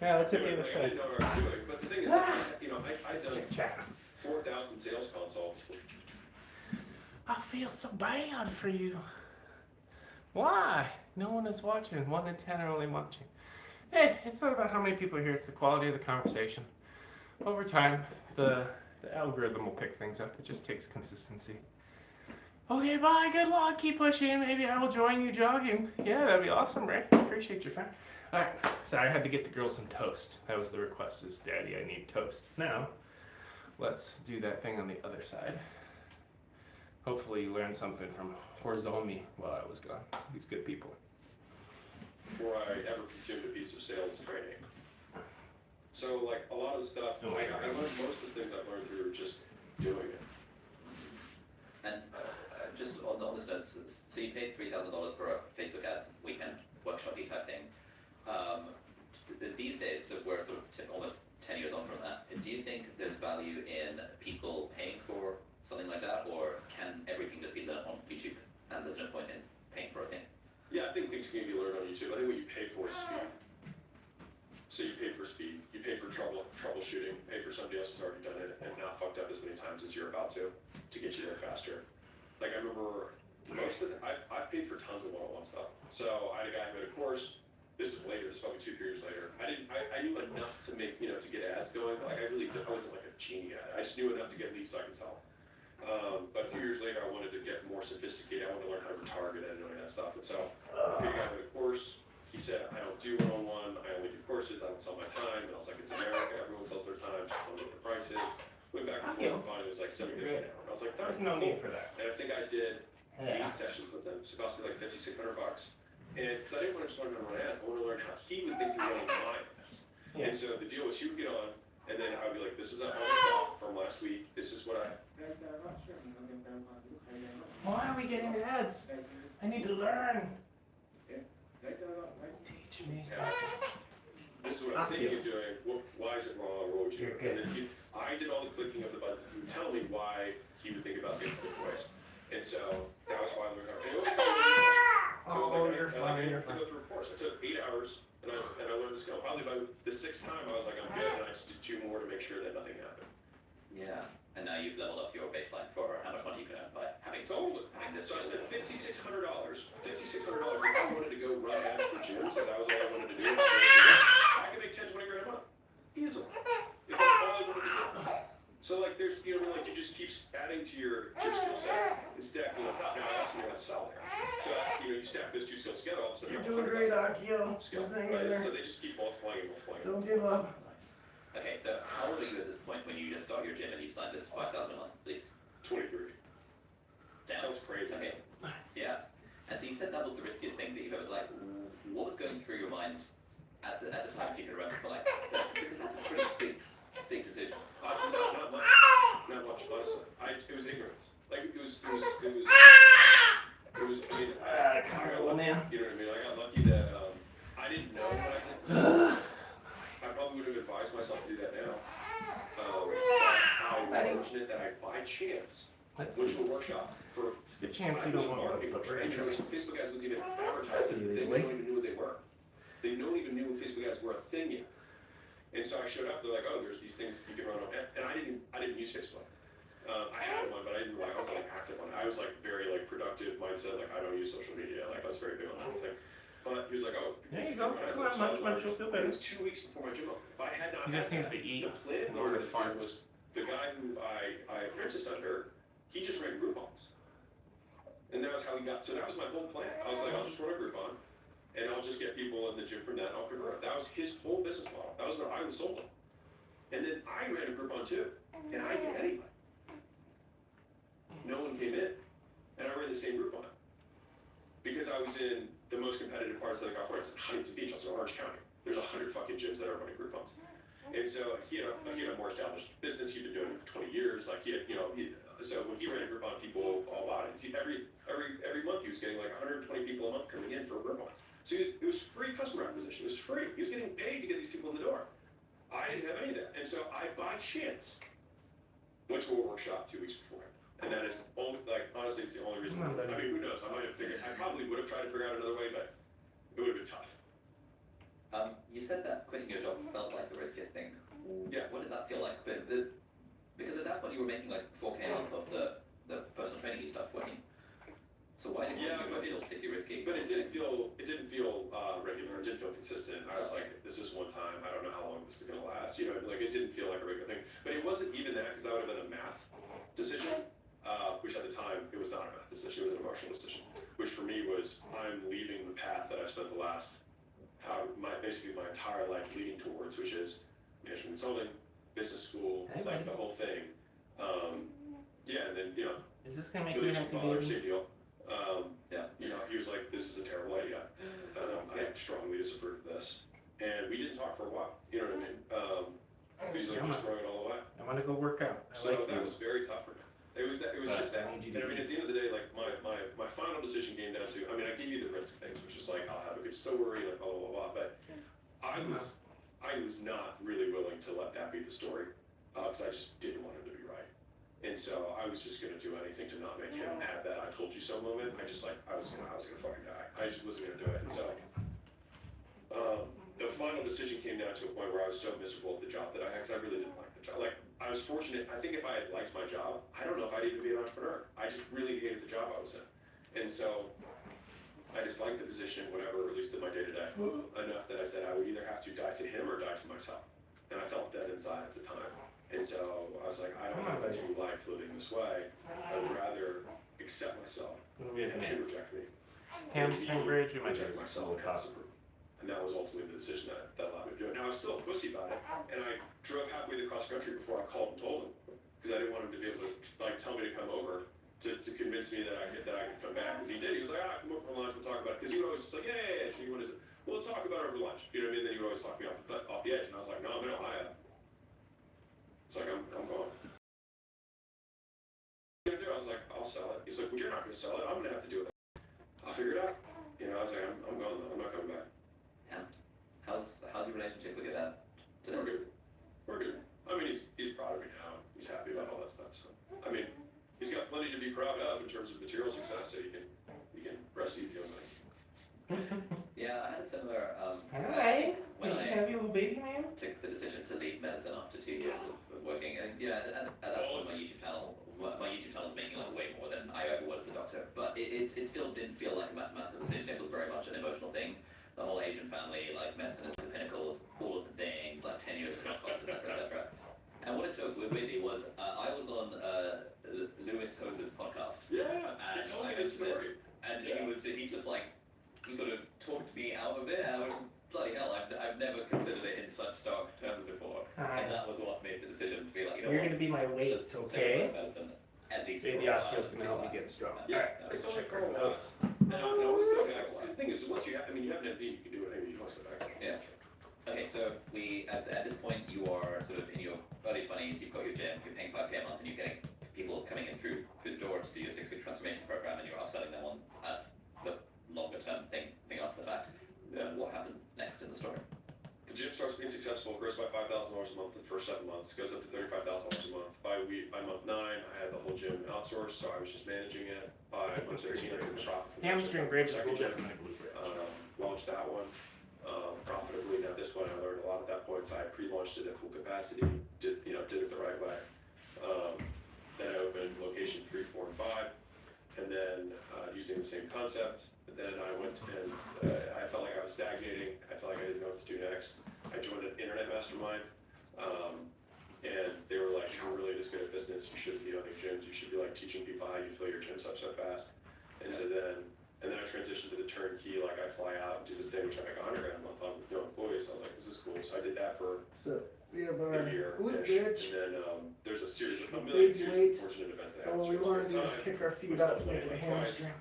Yeah, let's hit the Anyway, other like, I side. didn't know what I was doing, but the thing is, I'd done Chat. 4,000 sales consults. I feel so bad for you. Why? No one is watching. 1 in 10 are only watching. Hey, it's not about how many people are here. It's the quality of the conversation. Over time, the algorithm will pick things up. It just takes consistency. Okay, bye. Good luck. Keep pushing. Maybe I will join you jogging. Yeah, that'd be awesome, Ray. Appreciate your friend. All right. Sorry, I had to get the girls some toast. That was the request. Is Daddy, I need toast. Now, let's do that thing on the other side. Hopefully you learned something from Hormozi while I was gone. These good people. Before I ever consumed a piece of sales training. So like a lot of the stuff, I learned most of the things I've learned through just doing it. And just on this note, so you paid $3,000 for a Facebook ads weekend workshop-y type thing. These days, so we're sort of almost 10 years on from that, do you think there's value in people paying for something like that, or can everything just be learned on YouTube and there's no point in paying for a thing? Yeah, I think things can be learned on YouTube. I think what you pay for is speed. So you pay for speed, you pay for troubleshooting, pay for somebody else who's already done it and not fucked up as many times as you're about to get you there faster. Like I remember most of I've paid for tons of one-on-one stuff. So I had a guy who had a course. This is later. This is probably 2-3 years later. I knew enough to make to get ads going. But like I wasn't like a genie at it. I just knew enough to get leads so I could sell. But a few years later, I wanted to get more sophisticated. I wanted to learn how to retarget it and all that stuff. And so I paid a guy with a course. He said, I don't do one-on-one. I only do courses. I don't sell my time. And I was like, it's America. Everyone sells their time. Just tell me what the price is. Went back and forth and finally it was like $7 an hour. And I was like, There's no need for that. And I think I did 8 sessions with him. So it cost me like $5,600. And because I didn't want to just learn how to run ads, I wanted to learn how he would think through running my ads. Yeah. And so the deal was he would get on, and then I would be like, this is all my stuff from last week. This is what I. Why are we getting ads? I need to learn. Teach me something. This is what I'm thinking of doing. Why is it wrong? What would you do? You're good. And then I did all the clicking of the buttons. He would tell me why he would think about things different ways. And so that was why I learned how to do it. Oh, you're fine. I have to go through a course. It took 8 hours, and I learned the skill. Probably by the 6th time, I was like, I'm good, and I just did 2 more to make sure that nothing happened. Yeah. And now you've leveled up your baseline for how much money you can earn by having this. So I spent $5,600. $5,600. If I wanted to go run ads for gyms, if that was all I wanted to do, I could make 10, 20 grand a month easily. If that's all I wanted to do. So like there's you just keep adding to your skill set and stacking on top. Now I also know how to sell there. So you stack those 2 skills together, all of a sudden You're doing great, Akio. skills. Hang in Right? there. So they just keep multiplying and multiplying. Don't give up. Okay, so how old are you at this point when you just start your gym and you signed this $5,000 a month, please? 23. Damn. Sounds crazy. Okay. Yeah. And so you said that was the riskiest thing that you've ever, like, what was going through your mind at the time if you could remember for like, because that's a pretty big decision. Not much, honestly. It was ignorance. Like, it was, I mean, I got lucky, you know what I mean? I got lucky that, I didn't know what I did. I probably would have advised myself to do that now. But I'm fortunate that I, by chance, went to a workshop for It's a good chance you don't want to marketing put workshop. And Facebook ads wasn't even advertised as a thing. They don't even know what they were. They don't even know Facebook ads were a thing yet. And so I showed up, they're like, oh, there's these things you can run on. And I didn't use Facebook. I had one, but I was like active on it. I was like very like productive mindset, like I don't use social media. Like I was very big on that whole thing. But he was like, oh. There you go. Come on, munch, you'll feel better. It was 2 weeks before my gym opened. If I had not He had just needs that, to eat the plan in order to fart. was the guy who I apprenticed under, he just ran Groupons. And that was how we got, so that was my whole plan. I was like, I'll just run a Groupon, and I'll just get people in the gym from that, and I'll convert. That was his whole business model. That was what I was sold on. And then I ran a Groupon too, and I didn't get anybody. No one came in, and I ran the same Groupon. Because I was in the most competitive parts of the California, Huntington Beach, also Orange County. There's 100 fucking gyms that are running Groupons. And so he had a more established business. He'd been doing it for 20 years. Like so when he ran a Groupon, people all bought it. Every month he was getting like 120 people a month coming in for Groupons. So it was free customer acquisition. It was free. He was getting paid to get these people in the door. I didn't have any of that. And so I, by chance, went to a workshop 2 weeks before. And that is, honestly, it's the only reason. I mean, who knows? I probably would have tried to figure out another way, but it would have been tough. You said that quitting your job felt like the riskiest thing. Yeah. What did that feel like? Because at that point you were making like 4K a month off the personal training stuff, weren't you? So why did quitting your job feel particularly risky? But it didn't feel regular. It didn't feel consistent. I was like, this is one time. I don't know how long this is gonna last. You know, like it didn't feel like a regular thing. But it wasn't even that, because that would have been a math decision. Which at the time, it was not a math decision, it was an emotional decision. Which for me was, I'm leaving the path that I spent the last, basically my entire life leading towards, which is management consulting, business school, like the whole thing. Yeah, and then, Is this gonna make you happy, father, baby? same deal. He was like, this is a terrible idea. I strongly disapprove of this. And we didn't talk for a while, you know what I mean? He's like, just throwing it all away. I want to go work out. So that was very tough for me. It was just that. And I mean, at the end of the day, like my final decision came down to, I mean, I gave you the risk things, which is like, I'll have a good story, like blah, blah, blah, blah. But I was not really willing to let that be the story, because I just didn't want him to be right. And so I was just gonna do anything to not make him have that I told you so moment. I was gonna fucking die. I just wasn't gonna do it. And so the final decision came down to a point where I was so miserable at the job that I had, because I really didn't like the job. Like, I was fortunate. I think if I had liked my job, I don't know if I'd even be an entrepreneur. I just really hated the job I was in. And so I disliked the position, whatever, at least in my day-to-day, enough that I said I would either have to die to him or die to myself. And I felt dead inside at the time. And so I was like, I don't want to life living this way. I would rather accept myself and him reject me. Hamstring bridge, we might Reject get myself and disapprove. And that was ultimately the decision that allowed me to do it. Now, I was still a pussy about it, and I drove halfway across the country before I called and told him, because I didn't want him to be able to tell me to come over to convince me that I could come back. Because he did. He was like, come over for lunch, we'll talk about it. Because he would always just like, yeah. So what is it? We'll talk about it over lunch. You know what I mean? Then he would always talk me off the edge, and I was like, no, I'm in Ohio. It's like, I'm going. What are you gonna do? I was like, I'll sell it. He's like, well, you're not gonna sell it. I'm gonna have to do it. I'll figure it out. You know, I was like, I'm going though. I'm not coming back. How's your relationship with your dad today? We're good. I mean, he's proud of me now. He's happy about all that stuff. So, I mean, he's got plenty to be proud of in terms of material success, so he can rest easy on that. Yeah, I had a similar. Alright. When I have you, little baby man? took the decision to leave medicine after 2 years of working, and at that point, my YouTube channel is making like way more than I ever would as a doctor. But it still didn't feel like a mathematical decision. It was very much an emotional thing. The whole Asian family, like medicine is the pinnacle of all of the things, like 10 years of cost, etc. And what it took with me was I was on Lewis Hose's podcast. Yeah, And he told me this story. And he just like sort of talked me out of it. And I was bloody hell, I've never considered it in such stark terms before. And that was what made the decision to be like, You're gonna be my weight, okay? Medicine, at least Baby Akio's gonna help me get strong. Yeah, Alright, let's it's only check for our a notes. Now, let's go back. The thing is, once you have an MD, you can do whatever you want to go back to. Yeah. Okay, so at this point you are sort of in your early 20s, you've got your gym, you're paying 5K a month, and you're getting people coming in through the door to do your 6-week transformation program, and you're upselling them on as the longer term thing after the fact. What happens next in the story? The gym starts being successful, grows by $5,000 a month in the first 7 months, goes up to $35,000 a month. By month 9, I had the whole gym outsourced, so I was just managing it. By month 13, I took the profit from Hamstring bridge is a little second different gym. than a glute bridge. Launched that one profitably. Now this one I learned a lot at that point, so I pre-launched it at full capacity. Did it the right way. Then I opened location 3, 4, and 5, and then using the same concept. Then I went and I felt like I was stagnating. I felt like I didn't know what to do next. I joined an internet mastermind, and they were like, "You're really this good at business. You shouldn't be owning gyms. You should be like teaching people how you fill your gyms up so fast." And so then I transitioned to the turnkey, like I fly out and do the thing, which I make $100 a month on with no employees. So I was like, this is cool. So I did that for So we have our a year. glute And bridge. then there's a series of a Big million series weight. of fortunate events that And happen what we during want to do the is time. kick our feet Which up, is make it a like twice. hamstring.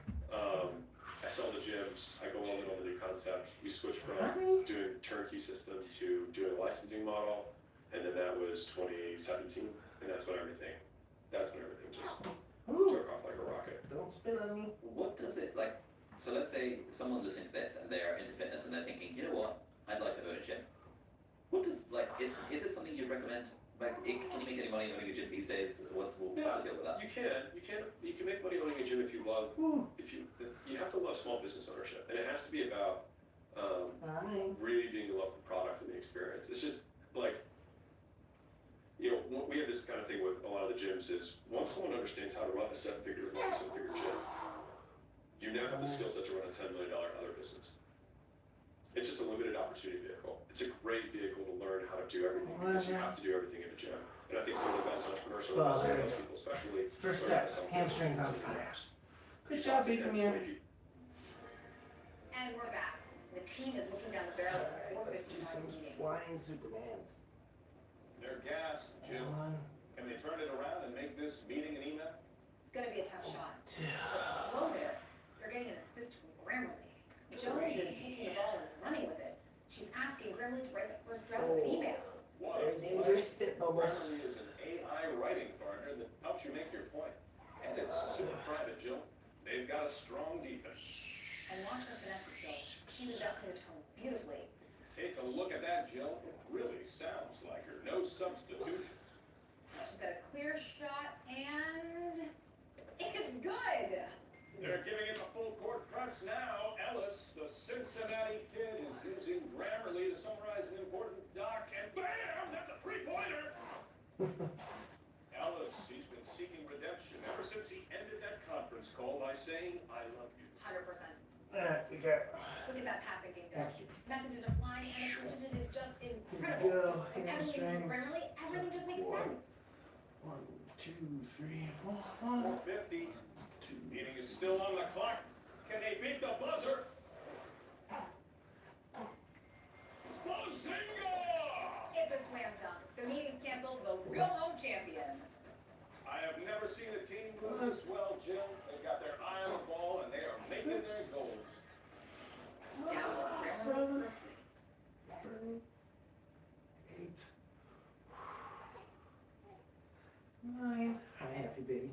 I sell the gyms. I go all in on the new concept. We switched from Hi. doing turnkey system to doing a licensing model, and then that was 2017, and that's when everything just Ooh, took off like a rocket. don't spit on me. What does it like? So let's say someone's listening to this and they're into fitness and they're thinking, you know what? I'd like to own a gym. What does like is it something you'd recommend? Like, can you make any money owning a gym these days? What's the deal with that? You can make money owning a gym if you love. Ooh, You have to love small business ownership, and it has to be about hi. really being in love with the product and the experience. It's just like, you know, we have this kind of thing with a lot of the gyms is once someone understands how to run a seven-figure gym, you now have the skill set to run a $10 million other business. It's just a limited opportunity vehicle. It's a great vehicle to learn how to do everything because you have to do everything in a gym. And I think some of the best entrepreneurs, some of the best salespeople especially, It's first learn how to set. sell Hamstrings on businesses. fire. You Good talk job, to big 10, man. 20 people. And we're back. The team is looking down the barrel of Alright, let's do some 455 meeting. flying Supermans. They're gassed, Jim. One, Can they turn it around and make this meeting an email? It's gonna be a tough shot. two, Whoa there. They're getting an assist from Grammarly. Jones is taking the ball and running with it. She's asking Grammarly to write the first draft of an email. What very a dangerous spit bubble. Grammarly is an AI writing partner that helps you make your point. And it's super private, Jill. They've got a strong defense. And watch her finesse skills. She's adjusting the tone beautifully. Take a look at that, Jill. It really sounds like her. No substitution. She's got a clear shot and it's good. They're giving it the full court press now. Ellis, the Cincinnati kid, is using Grammarly to summarize an important doc, and bam! That's a three-pointer! Ellis, he's been seeking redemption ever since he ended that conference call by saying, I love you. 100%. Alright, we got. Look at that passing game there. Thank you. Method is applying and the precision is just Here we incredible. go. When everything is Hamstrings. Grammarly, everything just makes Four. sense. 1, 2, 3, 4, 1, 450. 2. Meeting is still on the clock. Can they beat the buzzer? Bazinga! It's a slam dunk. The meeting's canceled. The real home champion. I have never seen a team move this well, Jim. They've got their eye on the ball and they are making their goals. Ah, 7, 8, 9. Hi, happy baby.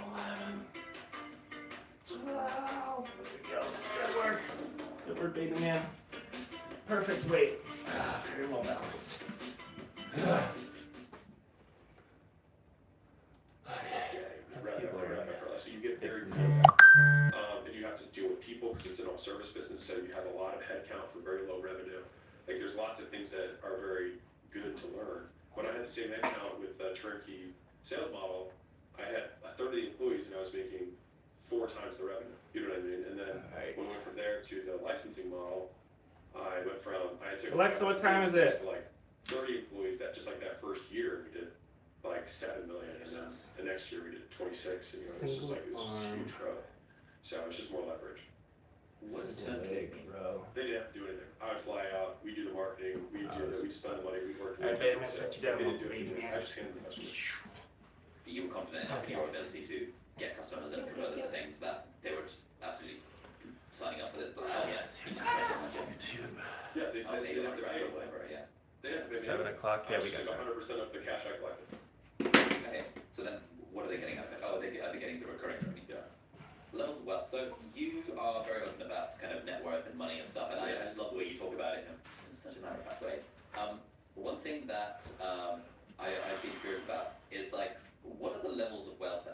11, 12. There we go. Good work. Good work, baby man. Perfect weight. Ah, very well balanced. So you get very good, and you have to deal with people because it's an all-service business, so you have a lot of headcount for very low revenue. Like there's lots of things that are very good to learn. When I had the same headcount with a turnkey sales model, I had a third of the employees and I was making 4 times the revenue. You know what I mean? And then when we went from there to the licensing model, I took Alexa, what time is it? to like 30 employees. That just like that first year we did like 7 million, and then the next year we did 26, and you know, it was just huge growth. So it's just more leverage. What's turnkey? Bro. They didn't have to do anything. I would fly out, we do the marketing, we spend the money, we work. I bet I'm gonna set you down They didn't with do baby anything. man. I just handled the customers. You were confident enough in your ability to get customers and convert them to things that they were just absolutely signing up for this. But oh yes, YouTube. Yeah, they oh, they didn't don't have to try pay. or whatever, yeah. They didn't have to pay. 7 o'clock. Yeah, we got I time. just took 100% of the cash I collected. Okay, so then what are they getting out of it? Oh, are they getting the recurring revenue? Yeah. Levels of wealth. So you are very open about kind of net worth and money and stuff, and I just love the way you talk about it in such a matter of fact way. One thing that I've been curious about is like, what are the levels of wealth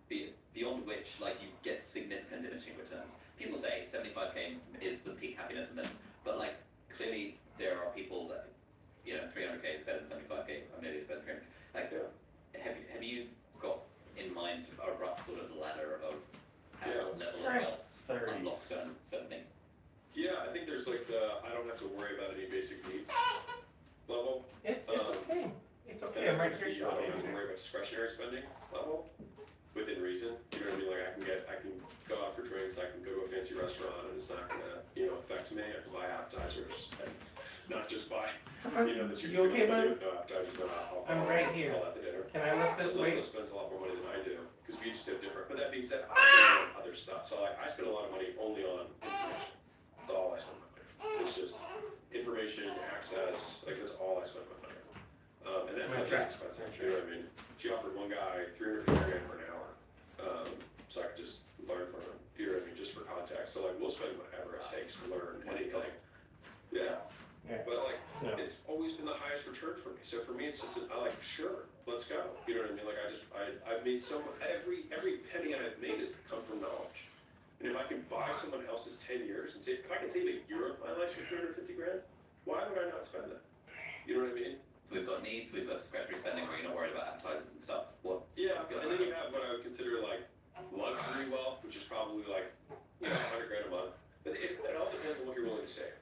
beyond which like you get significant diminishing returns? People say 75k is the peak happiness, and then, but like clearly there are people that, you know, 300k is better than 75k, or maybe it's better than 300. Like, have you got in mind a rough sort of ladder of how level of wealth unlocks certain things? Yeah, I think there's like I don't have to worry about any basic needs level. It's okay. It's okay, I'm right here. You don't have to worry about discretionary spending level within reason. You know what I mean? Like I can go out for drinks, I can go to a fancy restaurant, and it's not gonna, affect me. I can buy appetizers and not just buy, the cheapest You okay, thing I bud? do, no appetizers, no alcohol. I'm right here. All at the dinner. Can I lift this So Layla weight? spends a lot more money than I do because we just have different. But that being said, I spend on other stuff. So I spend a lot of money only on information. That's all I spend my money on. It's just information, access. Like that's all I spend my money on. And that's not just expensive. You know what I mean? She offered one guy $350,000 for an hour, so I could just learn from him. You know what I mean? Just for context. So like we'll spend whatever it takes to learn anything. Yeah. Yeah. But like So, it's always been the highest return for me. So for me, it's just sure, let's go. You know what I mean? Like I've made so much. Every penny I've made has come from knowledge. And if I can buy someone else's 10 years and say, if I can save a year of my life for $350,000, why would I not spend that? You know what I mean? So we've got needs, we've got discretionary spending where you're not worried about advertisers and stuff. Yeah, and then you have what I would consider like luxury wealth, which is probably like $100,000 a month. But it all depends on what you're willing to save.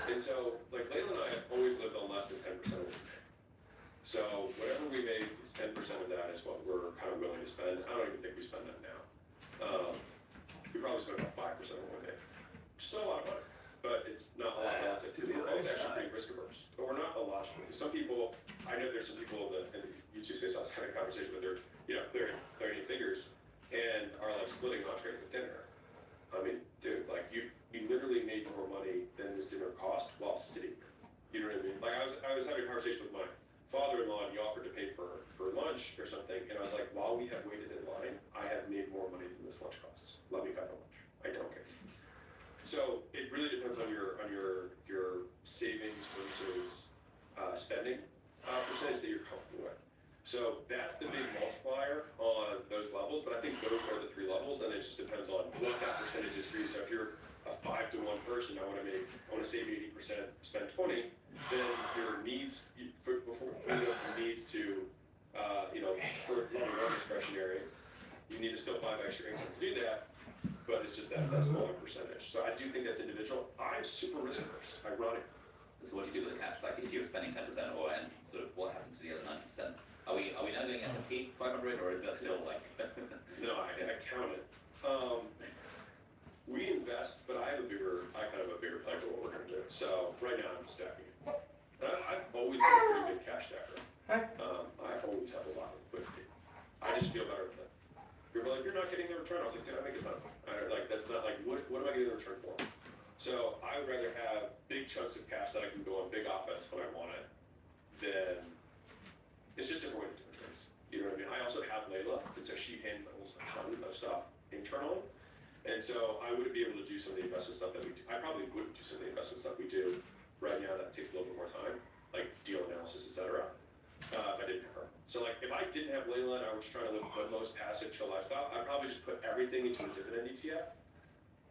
And so, like Layla and I have always lived on less than 10% of what we make. So whatever we make, it's 10% of that is what we're kind of willing to spend. I don't even think we spend that now. We probably spend about 5% of what we make. Still a lot of money, but it's not a lot relative to we're both actually pretty risk averse. But we're not illogical. Some people, I know there's some people in the YouTube space I was having a conversation with, they're clearing figures and are like splitting entrees at dinner. I mean, dude, like you literally made more money than this dinner cost while sitting there. You know what I mean? Like I was having a conversation with my father-in-law and he offered to pay for lunch or something, and I was like, while we have waited in line, I have made more money than this lunch costs. Let me cut the lunch. I don't care. So it really depends on your savings versus spending percentage that you're comfortable with. So that's the big multiplier on those levels, but I think those are the three levels, and it just depends on what that percentage is for you. So if you're a 5-to-1 person, I want to save 80%, spend 20, then your needs needs to for non-discretionary, you need to still find extra income to do that, but it's just that smaller percentage. So I do think that's individual. I'm super risk averse, ironic. So what do you do with the cash? Like if you're spending 10% or and sort of what happens to the other 90%? Are we now doing S&P 500 or is that still like? No, I count it. We invest, but I kind of have a bigger plan for what we're gonna do. So right now I'm stacking it. I've always been a pretty big cash stacker. I always have a lot of liquidity. I just feel better with it. People are like, you're not getting the return. I was like, dude, I make a ton. That's not like, what am I getting the return for? So I would rather have big chunks of cash that I can go on big offense when I want it than, it's just different way to do things. You know what I mean? I also have Layla, and so she handles a ton of stuff internally. And so I wouldn't be able to do some of the investment stuff that we do. I probably wouldn't do some of the investment stuff we do right now that takes a little bit more time, like deal analysis, etc. If I didn't have her. So like if I didn't have Layla and I was trying to live the most passive chill lifestyle, I'd probably just put everything into a dividend ETF,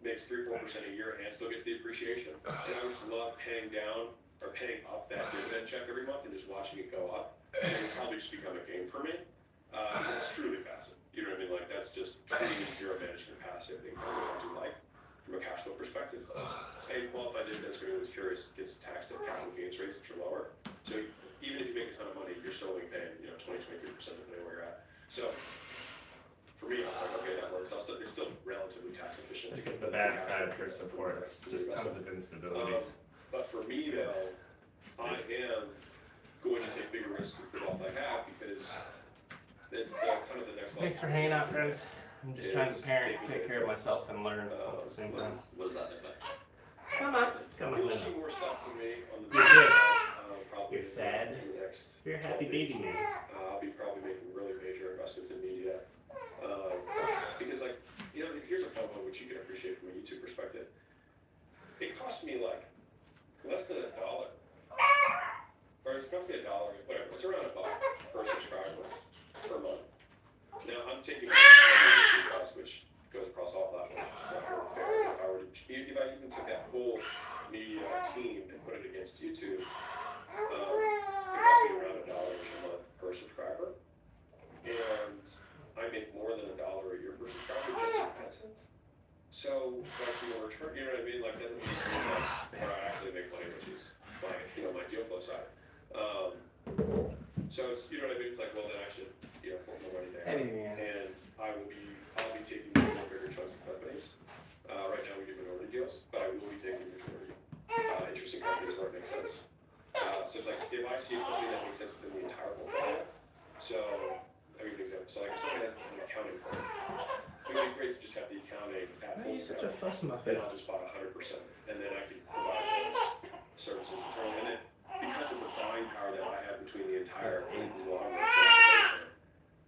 makes 3-4% a year and still gets the appreciation. And I would just love paying down or paying up that dividend check every month and just watching it go up. And it would probably just become a game for me. It's truly passive. You know what I mean? Like that's just truly zero management passive income, which I do like from a cash flow perspective. And qualified dividends, for anyone who's curious, gets taxed at capital gains rates, which are lower. So even if you make a ton of money, you're still only paying 20-23% depending where you're at. So for me, I was like, okay, that works. It's still relatively tax efficient. Because the bad side for support is just tons of instabilities. But for me though, I am going to take bigger risks with the wealth I have because it's kind of the next level. Thanks for hanging out, friends. I'm just trying to take care of myself and learn at the same time. What does that look like? Come on. You'll see more stuff from me on the You're good. probably You're fed. in the next You're a happy 12 baby days. man. I'll be probably making really major investments in media. Because here's a fun one which you can appreciate from a YouTube perspective. It cost me like less than $1. Or it cost me $1, whatever. It's around $1 per subscriber per month. Now I'm taking cost which goes across all platforms. It's not really fair. If I even took that whole media team and put it against YouTube, it costs me around $1 a month per subscriber. And I make more than $1 a year per subscriber just in AdSense. So like return, you know what I mean? Like that doesn't mean like where I actually make money, which is my deal flow side. So it's, you know what I mean? It's like, well, then I should, put more money there. Hey, man. And I'll be taking more bigger chunks of companies. Right now we do minority deals, but I will be taking majority. Interesting companies where it makes sense. So it's like, if I see a company that makes sense within the entire portfolio, so, I'll give you an example. So like, if somebody has an accounting firm, it would be great to just have the accounting at Why are you such a full fuss and muffin? I'll just buy 100%, and then I can provide those services internally. And then, because of the buying power that I have between the entire conglomerate,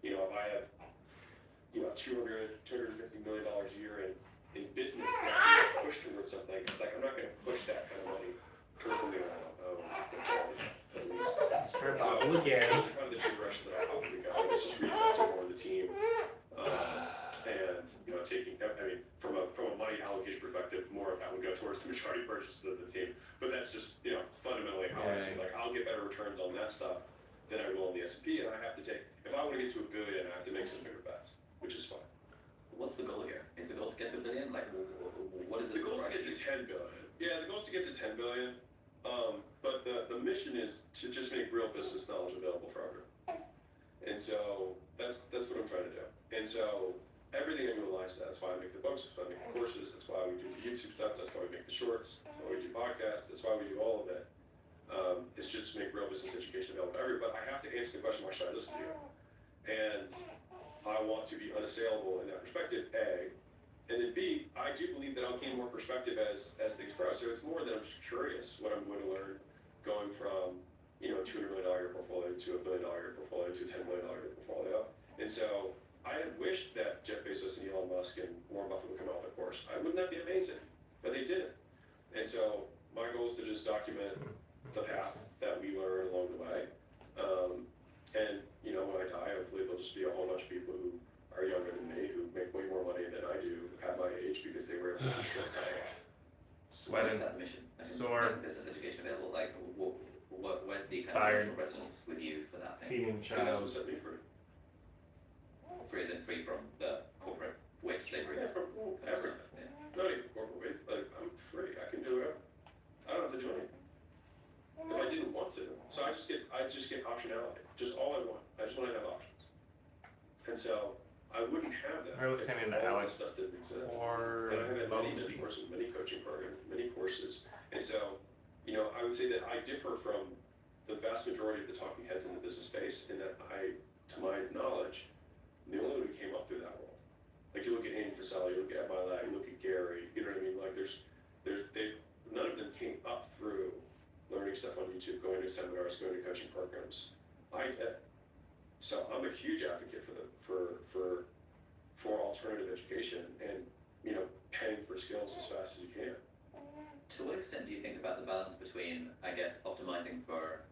if I have, $250 million a year in business that I can push towards something, it's like, I'm not gonna push that kind of money towards something I don't know, at least. That's for So, Bob again. those are kind of the two directions that I probably go. It's just reinvesting more in the team, and taking. I mean, from a money allocation perspective, more of that would go towards the majority purchases of the team. But that's just fundamentally how I see. Like, I'll get better returns on that stuff than I will on the S&P, and I have to take. If I want to get to $1 billion, I have to make some bigger bets, which is fine. What's the goal here? Is the goal to get to $1 billion? Like, what is The goal is to get to 10 billion. Yeah, the goal is to get to 10 billion. But the mission is to just make real business knowledge available for everyone. And so that's what I'm trying to do. And so everything I do aligns to that. That's why I make the books, that's why I make the courses, that's why we do the YouTube stuff, that's why we make the shorts, that's why we do podcasts, that's why we do all of it. It's just to make real business education available to everybody. But I have to answer the question, why should I listen to you? And I want to be unassailable in that perspective, A. And then B, I do believe that I'll gain more perspective as things grow. So it's more that I'm just curious what I'm going to learn going from, $200 million a year portfolio to $1 billion a year portfolio to $10 billion a year portfolio. And so I had wished that Jeff Bezos and Elon Musk and Warren Buffett would come out with a course. Wouldn't that be amazing? But they didn't. And so my goal is to just document the path that we learn along the way. And when I die, hopefully there'll just be a whole bunch of people who are younger than me, who make way more money than I do at my age because they were able to be so tired. What is Sweating. that mission? Sore. Make business education available. Like, where's the Inspired. kind of resonance with you for that thing? Feeding Because that's child. what set me free. Free isn't free from the corporate wage slavery. Yeah, from everything. Yeah. Not even corporate ways, but I'm free. I can do whatever. I don't have to do anything. If I didn't want to. So I just get optionality. Just all I want. I just want to have options. And so I wouldn't have that. We're if listening to all Alex this stuff didn't exist. Or And I have had many Hormozi. mentors and many coaching programs, many courses. And so, I would say that I differ from the vast majority of the talking heads in the business space in that I, to my knowledge, the only one who came up through that world. Like, you look at Andy Frisella, you look at my lab, you look at Gary, you know what I mean? Like, none of them came up through learning stuff on YouTube, going to seminars, going to coaching programs. I did. So I'm a huge advocate for alternative education and, paying for skills as fast as you can. To what extent do you think about the balance between, I guess, optimizing for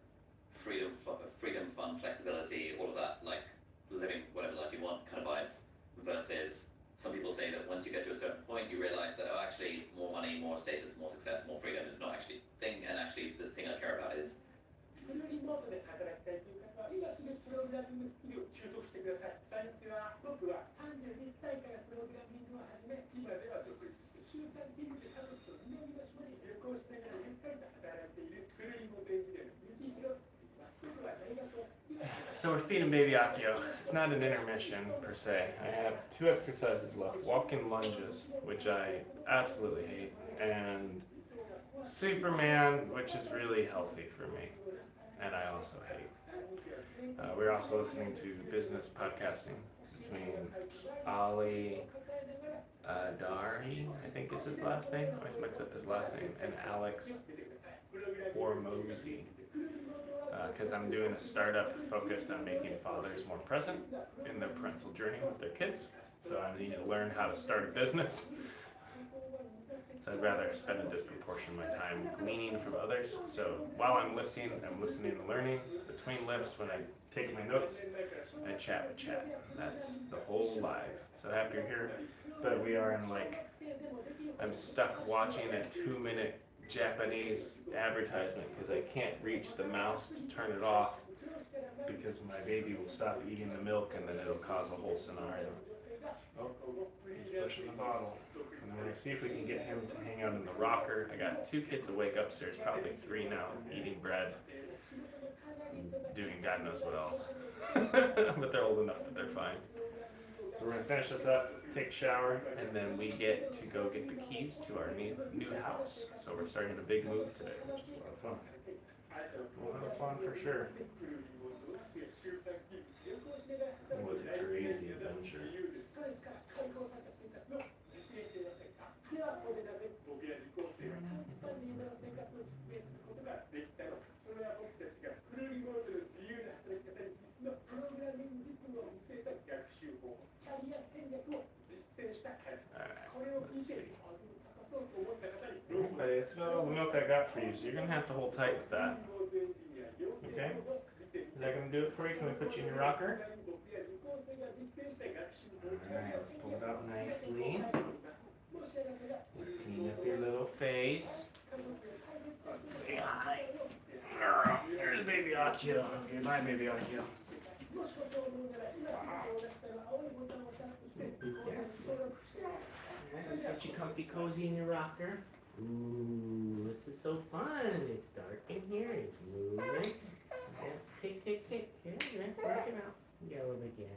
freedom, fun, flexibility, all of that, like living whatever life you want kind of vibes, versus some people say that once you get to a certain point, you realize that, actually, more money, more status, more success, more freedom is not actually the thing, and actually the thing I care about is フルリモートで働きたいという方は、今すぐプログラミングスキルを習得してください。こんにちは。僕は31歳からプログラミングを始め、今では独立して週3勤務で家族と南の島に旅行しながらゆったりと働いているフルリモートエンジニアのユキヒロと言います。僕は大学を So we're feeding baby Akio. It's not an intermission per se. I have 2 exercises left. Walking lunges, which I absolutely hate, and Superman, which is really healthy for me, and I also hate. We're also listening to business podcasting between Ali Dari, I think is his last name. I always mix up his last name, and Alex Hormozi. Because I'm doing a startup focused on making fathers more present in their parental journey with their kids. So I need to learn how to start a business. So I'd rather spend a disproportion of my time gleaning from others. So while I'm lifting, I'm listening and learning. Between lifts, when I take my notes, I chat with chat. That's the whole live. So happy you're here. But we are in I'm stuck watching a 2-minute Japanese advertisement because I can't reach the mouse to turn it off because my baby will stop eating the milk and then it'll cause a whole scenario. Oh, he's pushing the bottle. And we're gonna see if we can get him to hang out in the rocker. I got 2 kids awake upstairs, probably 3 now, eating bread. doing God knows what else. But they're old enough that they're fine. So we're gonna finish this up, take a shower, and then we get to go get the keys to our new house. So we're starting a big move today, which is a lot of fun. A lot of fun for sure. What a crazy adventure. Let's see. Okay, it's about all the milk I got for you, so you're gonna have to hold tight with that. Okay? Is that gonna do it for you? Can we put you in your rocker? Alright, let's pull it out nicely. Let's clean up your little face. Let's say hi. There's baby Akio. Okay, bye, baby Akio. Let's get you comfy cozy in your rocker. Ooh, this is so fun. It's dark in here. It's moving. Yes, tick, tick, tick. Here, work it out. You got a little bit gas.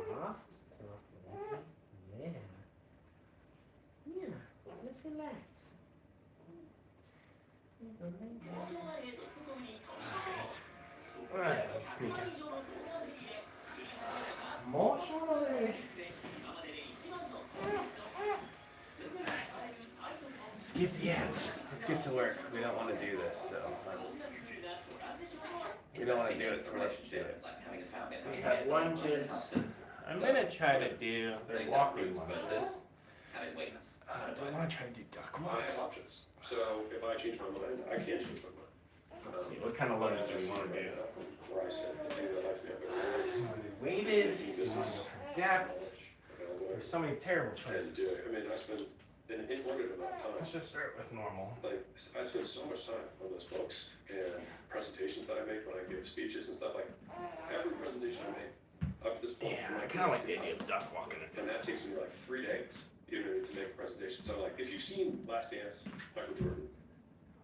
Soft. Yeah. Yeah, just relax. Alright, I'm sneaking. More strawberry. Skip the ads. Let's get to work. We don't want to do this, so we don't want to do it, so let's do it. Like having a family. We have lunches. I'm gonna try to do the walking lunches. Versus having waitness. Do I want to try to do duck I have walks? options. So if I change my mind, I can change my mind. Let's see, what kind of lunges do we want to do? Where I said the thing that lights me up at work Do you want to do weighted? Do you want to go for depth? There's so many terrible and choices. do it. I mean, I spend an inordinate amount of time. Let's just start with normal. Like, I spend so much time on those books and presentations that I make when I give speeches and stuff. Like, every presentation I make up to this point, Yeah, I kind of like the idea of duck walking. and that takes me like 3 days, you know, to make a presentation. So like, if you've seen Last Dance, Michael Jordan,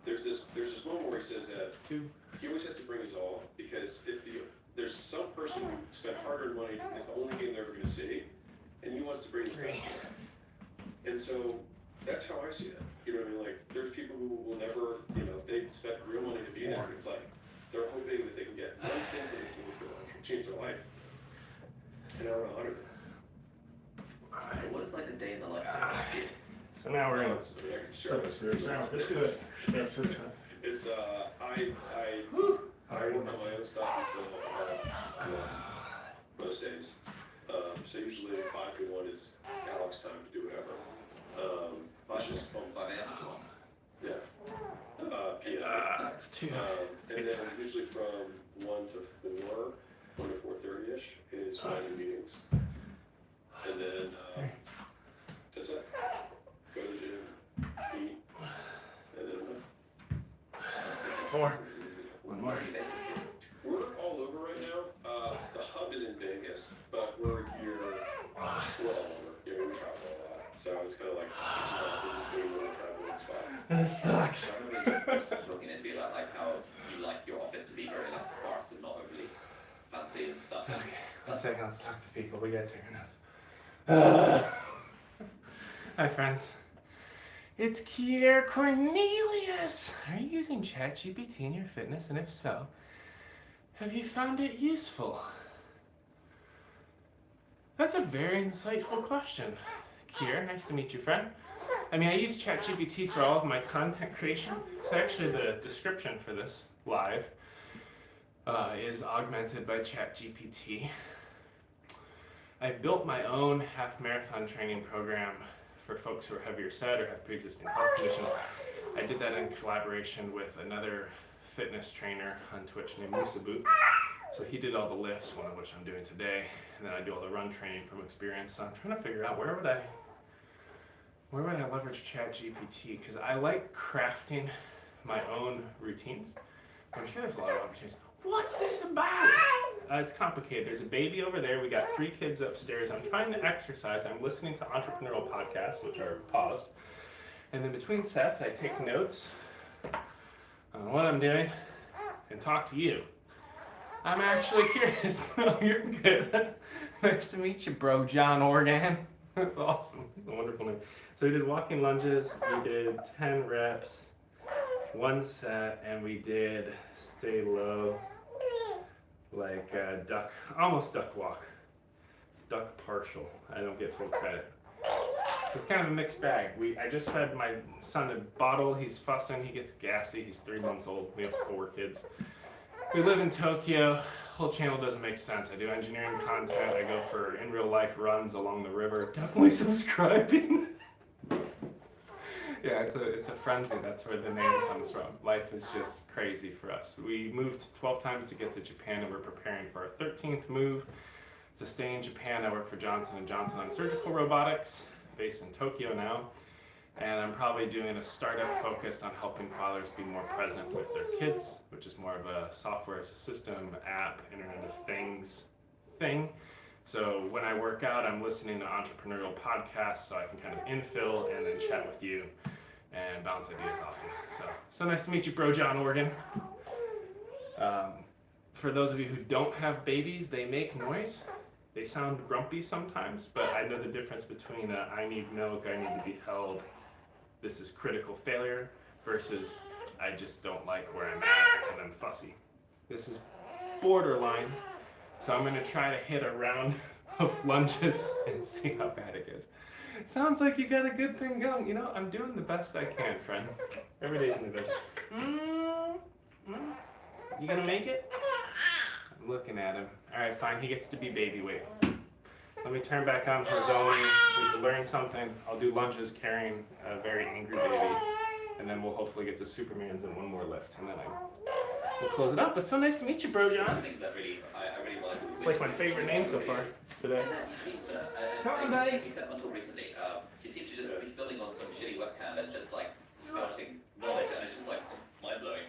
there's this moment where he says that he always has to bring his all because there's some person who spent hard-earned money and it's the only game they're ever going to see, and he wants to bring his best. And so that's how I see it. You know what I mean? Like, there's people who will never, you know, they spent real money to be there. And it's like they're hoping that they can get one thing from this thing that's going to change their life. And I want to honor them. What is like a day in the life? So now we're in. I mean, I can share this. That's good. That's good. It's I work on my own stuff until most days. So usually 5 to 1 is Alex time to do whatever. It's just from 5 a.m. yeah. PM. That's too. And then usually from 1 to 4, 1 to 4:30ish is when I do meetings. And then that's it. Go to the gym, eat, and then Four. One more. we're all over right now. The hub is in Vegas, but we're here. We're all over. You know, we travel a lot, so it's kind of like this is our traveling spot. This sucks. So I was looking at be like how you like your office to be very like sparse and not overly fancy and stuff. Okay, 1 second, let's talk to people. We gotta take our notes. Hi, friends. It's Kier Cornelius. Are you using ChatGPT in your fitness? And if so, have you found it useful? That's a very insightful question. Kier, nice to meet you, friend. I mean, I use ChatGPT for all of my content creation. So actually the description for this live is augmented by ChatGPT. I built my own half marathon training program for folks who are heavier set or have pre-existing health conditions. I did that in collaboration with another fitness trainer on Twitch named Musabu. So he did all the lifts, one of which I'm doing today, and then I do all the run training from experience. So I'm trying to figure out where would I leverage ChatGPT, because I like crafting my own routines. I'm sure there's a lot of opportunities. What's this about? It's complicated. There's a baby over there. We got 3 kids upstairs. I'm trying to exercise. I'm listening to entrepreneurial podcasts, which are paused. And then between sets, I take notes on what I'm doing. and talk to you. I'm actually curious. No, you're good. Nice to meet you, bro, John Organ. That's awesome. It's a wonderful name. So we did walking lunges, we did 10 reps, 1 set, and we did stay low, like duck, almost duck walk. Duck partial. I don't get full credit. So it's kind of a mixed bag. I just fed my son a bottle. He's fussing. He gets gassy. He's 3 months old. We have 4 kids. We live in Tokyo. Whole channel doesn't make sense. I do engineering content. I go for in real life runs along the river. Definitely subscribing. Yeah, it's a frenzy. That's where the name comes from. Life is just crazy for us. We moved 12 times to get to Japan, and we're preparing for our 13th move to stay in Japan. I work for Johnson & Johnson on surgical robotics, based in Tokyo now. And I'm probably doing a startup focused on helping fathers be more present with their kids, which is more of a software as a system, app, Internet of Things thing. So when I work out, I'm listening to entrepreneurial podcasts so I can kind of infill and then chat with you and bounce ideas off you. So nice to meet you, bro, John Organ. For those of you who don't have babies, they make noise. They sound grumpy sometimes, but I know the difference between I need milk, I need to be held, this is critical failure, versus I just don't like where I'm at and I'm fussy. This is borderline, so I'm gonna try to hit a round of lunges and see how bad it gets. Sounds like you got a good thing going. You know, I'm doing the best I can, friend. Every day's in the best. You gonna make it? I'm looking at him. All right, fine. He gets to be baby weight. Let me turn back on Hormozi. We can learn something. I'll do lunges carrying a very angry baby, and then we'll hopefully get to Superman's and one more lift, and then we'll close it up. But so nice to meet you, bro, John. I think that I really like. It's like my favorite name so far today. You seem to, Come on, buddy. except until recently, you seem to just be filming on some shitty webcam and just like spouting knowledge, and it's just like mind blowing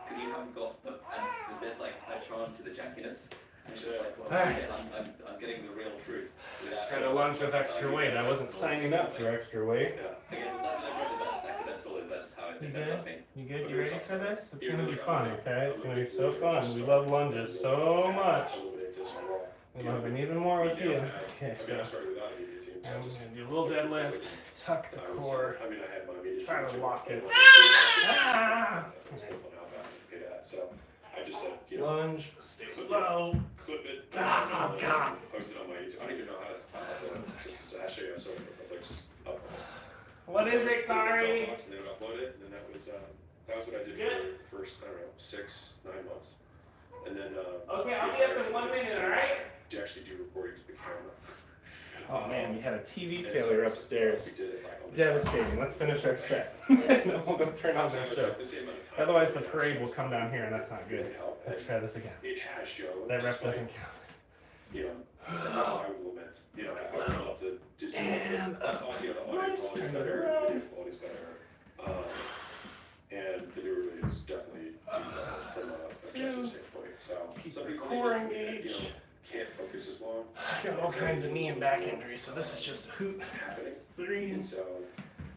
because you haven't got the and there's like a charm to the jankiness. And it's just like, well, Alright. I'm getting the real truth. Let's try to lunge with extra weight. I wasn't signing up for extra weight. Again, was that just accidental? Is that just how it You ended good? up being? You good? You ready for this? It's gonna be fun, okay? It's gonna be so fun. We love lunges so much. We love it even more with you. Okay, so I'm gonna do a little deadlift, tuck the core, try to lock it. Ah! So I just said, you know, Lunge, stay low. clip it. Oh, God. Post it on my YouTube. I don't even know how to just to show you. So it's like just upload. What is it, Kari? And then upload it, and then that was what I did Good. for the first, I don't know, 6-9 months. And then Okay, I'll be up in 1 minute, alright? to actually do recordings with the camera. Oh man, we had a TV failure upstairs. We did it like on the Devastating. Let's finish our set. No, we'll go turn on their show. the same amount of time. Otherwise, the parade will come down here, and that's not good. Help. Let's try this again. It has shown. That rep despite, doesn't count. You know, that's how I will lament. You know, I would love to just And the audio Nice. quality is better, the video quality is better. And the newer videos definitely do better from a objective standpoint. So Keep some the people core maybe, engaged. Can't focus as long. I got all kinds of knee and back injuries, so this is just a hoot. Happening. 3. And so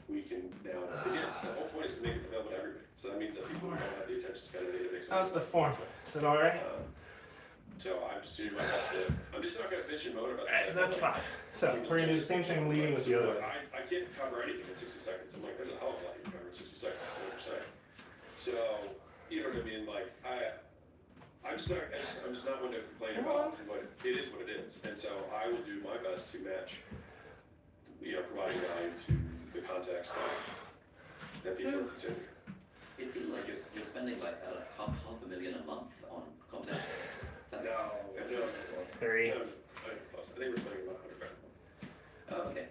we can now, again, the whole point is to make it available to everybody. So that means that people who don't have the attention span of database. How's the form? Is it alright? So I'm just doing my best to, I'm just not gonna bitch and moan about Alright, so that's 5. So we're gonna do the same thing leading with the other one. I can't cover anything in 60 seconds. I'm like, there's a hell of a lot you can cover in 60 seconds, 100%. So, you know what I mean? Like, I'm just not one to complain about what it is what it is. And so I will do my best to match, you know, providing value to the context that people are consuming. It seems like you're spending like $500,000 a month on content. Is that No, fair? no, 3. no, I think we're spending about $100,000 a month. Oh, okay.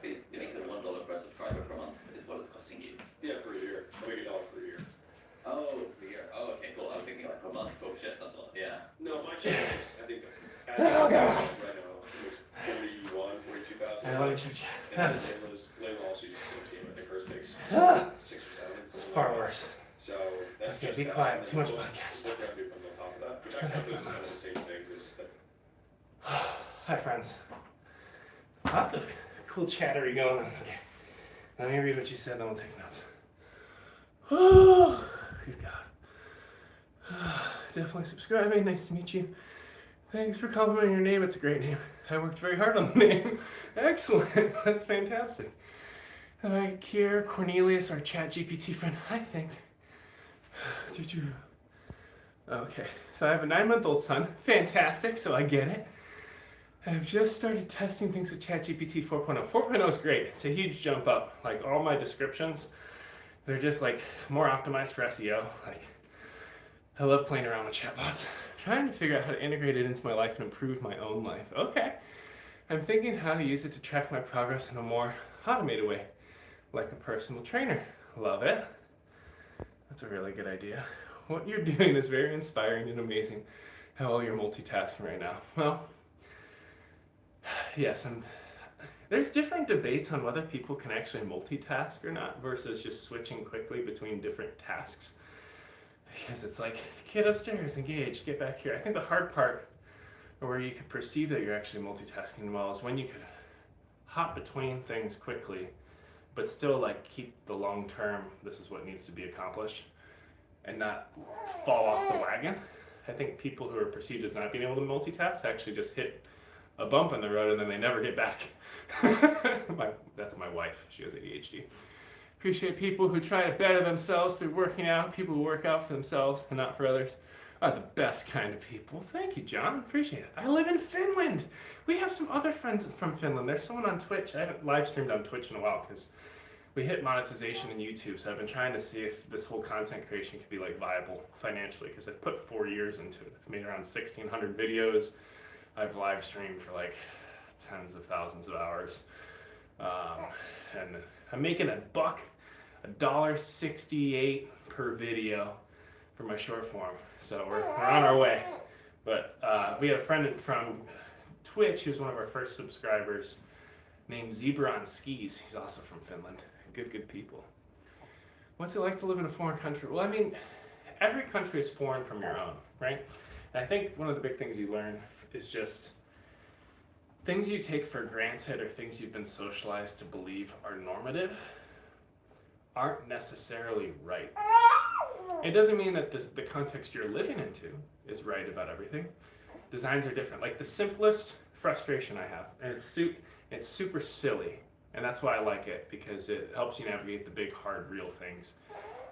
It makes it $1 per subscriber per month is what it's costing you. Yeah, per year. I make $1 per year. Oh, per year. Oh, okay, cool. I was thinking like per month. Oh shit, that's a lot. Yeah. No, my channel is, I think, Oh, God. right now, it's 42,000. Alright, let me check. And That is Layla also uses 17, I think hers makes 6 Ah, or 7. something far like that. worse. So that's Okay, just be that. quiet. And Too then much we'll- podcast. we'll grab people on top of that, which I count as kind of the same thing. Hi, friends. Lots of cool chattery going on. Okay. Let me read what you said, then we'll take notes. Oh, good God. definitely subscribing. Nice to meet you. Thanks for complimenting your name. It's a great name. I worked very hard on the name. Excellent. That's fantastic. Like here, Cornelius, our ChatGPT friend. I think. Okay, so I have a 9-month-old son. Fantastic, so I get it. I've just started testing things with ChatGPT 4.0. 4.0 is great. It's a huge jump up. Like all my descriptions, they're just like more optimized for SEO. Like I love playing around with chatbots. Trying to figure out how to integrate it into my life and improve my own life. Okay. I'm thinking how to use it to track my progress in a more automated way, like a personal trainer. Love it. That's a really good idea. What you're doing is very inspiring and amazing. How well you're multitasking right now. Well, yes, there's different debates on whether people can actually multitask or not versus just switching quickly between different tasks. Because it's like, get upstairs, engage, get back here. I think the hard part, or where you could perceive that you're actually multitasking well, is when you could hop between things quickly, but still like keep the long term, this is what needs to be accomplished, and not fall off the wagon. I think people who are perceived as not being able to multitask actually just hit a bump in the road and then they never get back. That's my wife. She has ADHD. Appreciate people who try to better themselves through working out. People who work out for themselves and not for others are the best kind of people. Thank you, John. Appreciate it. I live in Finland. We have some other friends from Finland. There's someone on Twitch. I haven't live streamed on Twitch in a while because we hit monetization in YouTube. So I've been trying to see if this whole content creation could be like viable financially because I've put 4 years into it. I've made around 1,600 videos. I've live streamed for like tens of thousands of hours. And I'm making $1.68 per video for my short form. So we're on our way. But we had a friend from Twitch who's one of our first subscribers named Zebra on Skis. He's also from Finland. Good people. What's it like to live in a foreign country? Well, I mean, every country is foreign from your own, right? And I think one of the big things you learn is just things you take for granted or things you've been socialized to believe are normative aren't necessarily right. It doesn't mean that the context you're living into is right about everything. Designs are different. Like the simplest frustration I have, and it's super silly, and that's why I like it, because it helps you navigate the big, hard, real things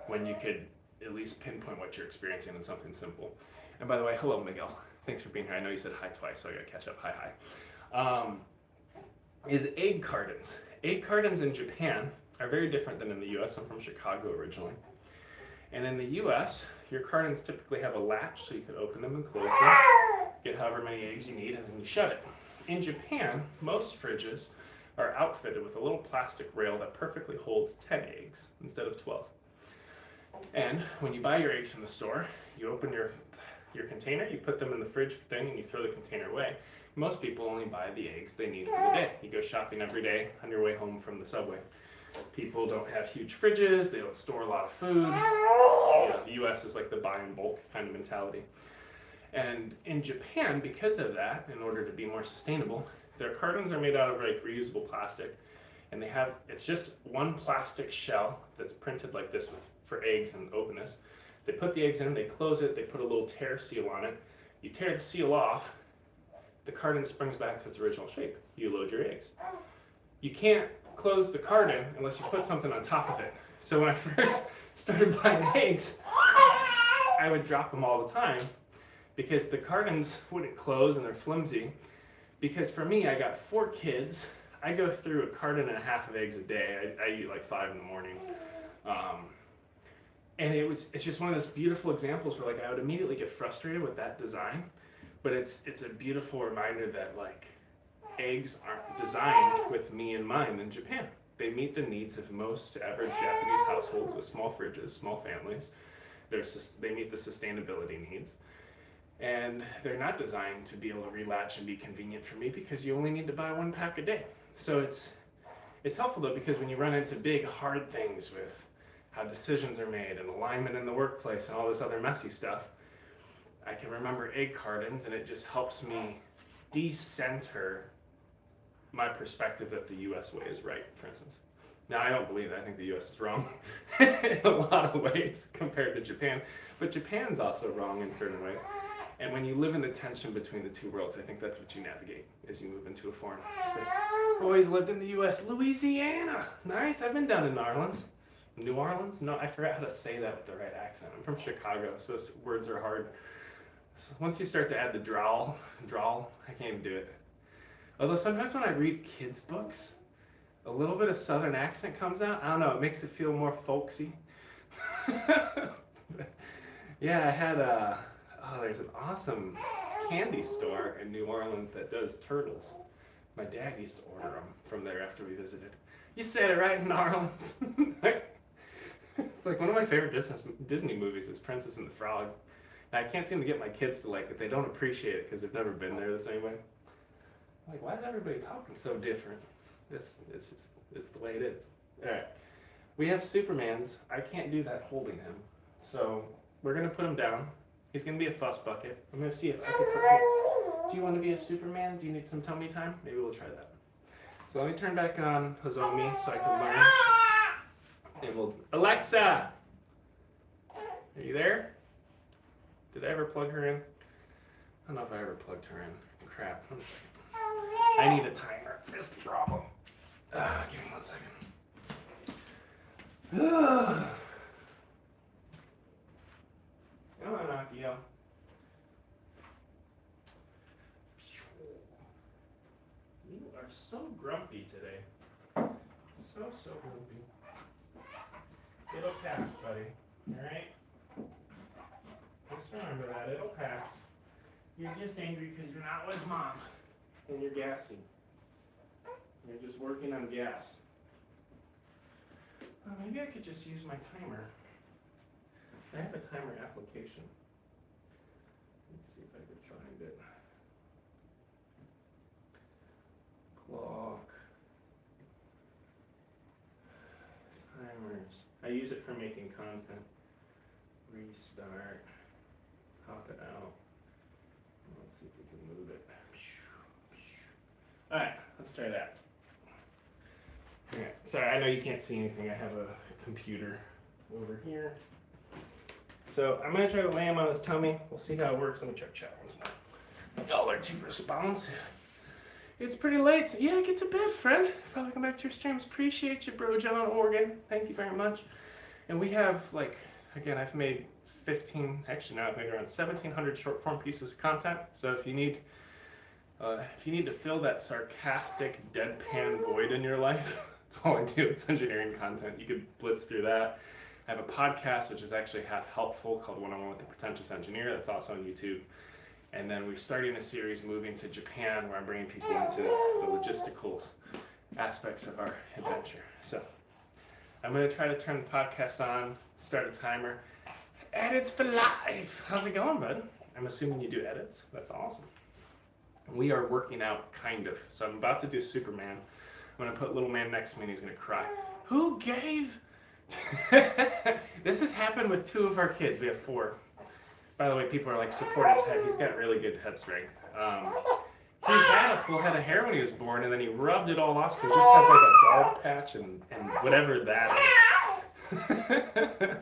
when you could at least pinpoint what you're experiencing in something simple. And by the way, hello, Miguel. Thanks for being here. I know you said hi twice, so I gotta catch up. Hi. Is egg cartons. Egg cartons in Japan are very different than in the US. I'm from Chicago originally. And in the US, your cartons typically have a latch so you can open them and close them, get however many eggs you need, and then you shut it. In Japan, most fridges are outfitted with a little plastic rail that perfectly holds 10 eggs instead of 12. And when you buy your eggs from the store, you open your container, you put them in the fridge thing, and you throw the container away. Most people only buy the eggs they need for the day. You go shopping every day on your way home from the subway. People don't have huge fridges, they don't store a lot of food. The US is like the buy in bulk kind of mentality. And in Japan, because of that, in order to be more sustainable, their cartons are made out of like reusable plastic. And it's just one plastic shell that's printed like this for eggs and openness. They put the eggs in, they close it, they put a little tear seal on it. You tear the seal off, the carton springs back to its original shape. You load your eggs. You can't close the carton unless you put something on top of it. So when I first started buying eggs, I would drop them all the time because the cartons wouldn't close and they're flimsy. Because for me, I got 4 kids. I go through a carton and a half of eggs a day. I eat like 5 in the morning. And it's just one of those beautiful examples where like I would immediately get frustrated with that design, but it's a beautiful reminder that like eggs aren't designed with me in mind in Japan. They meet the needs of most average Japanese households with small fridges, small families. They meet the sustainability needs. And they're not designed to be able to relatch and be convenient for me because you only need to buy 1 pack a day. So it's helpful though, because when you run into big hard things with how decisions are made and alignment in the workplace and all this other messy stuff, I can remember egg cartons, and it just helps me decenter my perspective that the US way is right, for instance. Now, I don't believe that. I think the U.S. is wrong in a lot of ways compared to Japan. But Japan's also wrong in certain ways. And when you live in the tension between the two worlds, I think that's what you navigate as you move into a foreign space. Always lived in the U.S. Louisiana. Nice. I've been down in New Orleans. New Orleans? No, I forgot how to say that with the right accent. I'm from Chicago, so those words are hard. So once you start to add the drawl, I can't even do it. Although sometimes when I read kids' books, a little bit of southern accent comes out. I don't know, it makes it feel more folksy. Yeah, I had there's an awesome candy store in New Orleans that does turtles. My dad used to order them from there after we visited. You said it right, in New Orleans. It's like one of my favorite Disney movies is Princess and the Frog. And I can't seem to get my kids to like it. They don't appreciate it because they've never been there the same way. Like, why is everybody talking so different? It's the way it is. All right, we have Supermans. I can't do that holding him, so we're gonna put him down. He's gonna be a fuss bucket. I'm gonna see if I can put him. Do you want to be a Superman? Do you need some tummy time? Maybe we'll try that. So let me turn back on Hormozi so I can learn. And we'll Alexa, are you there? Did I ever plug her in? I don't know if I ever plugged her in. Crap. 1 second. I need a timer. That's the problem. Give me 1 second. Come on, Akio. You are so grumpy today. So grumpy. It'll pass, buddy. Alright? Just remember that. It'll pass. You're just angry because you're not with mom. And you're gassy. You're just working on gas. Maybe I could just use my timer. I have a timer application. Let's see if I can find it. Clock. Timers. I use it for making content. Restart. Pop it out. Let's see if we can move it. Alright, let's try that. Okay, sorry, I know you can't see anything. I have a computer over here. So I'm gonna try to lay him on his tummy. We'll see how it works. Let me check chat once more. Y'all are too responsive. It's pretty late. So yeah, get to bed, friend. Probably come back to your streams. Appreciate you, bro, John Oregon. Thank you very much. And we have, like, again, I've made 15, actually now I've made around 1,700 short form pieces of content. So if you need to fill that sarcastic, deadpan void in your life, that's all I do. It's engineering content. You could blitz through that. I have a podcast, which is actually half helpful, called One-on-One with the Pretentious Engineer. That's also on YouTube. And then we're starting a series moving to Japan, where I'm bringing people into the logistical aspects of our adventure. So I'm going to try to turn the podcast on, start a timer. Edits for life. How's it going, bud? I'm assuming you do edits. That's awesome. We are working out, kind of. So I'm about to do Superman. I'm going to put little man next to me and he's going to cry. Who gave? This has happened with 2 of our kids. We have 4. By the way, people are like, support his head. He's got really good head strength. He had a full head of hair when he was born, and then he rubbed it all off, so he just has like a bald patch and whatever that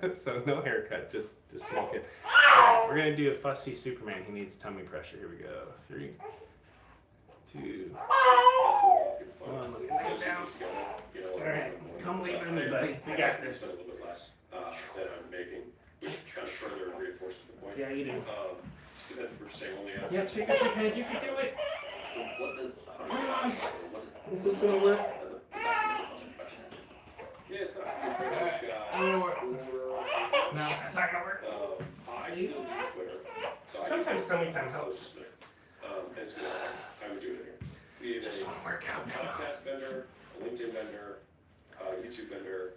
is. So no haircut, just smoke it. Right, we're going to do a fussy Superman. He needs tummy pressure. Here we go. 3, 2, 1. Lay down. All right, come leave me, buddy. We got this. A little bit less that I'm making, which kind of further reinforces the point. See how you do. So that's what we're saying. Only Yep, shake up your head. You can do it. So what does Is this going to work? Yeah, it's not. No, it's not going to work. I still use Twitter. So Sometimes tummy time helps. And so I would do it here. We have Just a want to work out. podcast vendor, a LinkedIn vendor, YouTube vendor,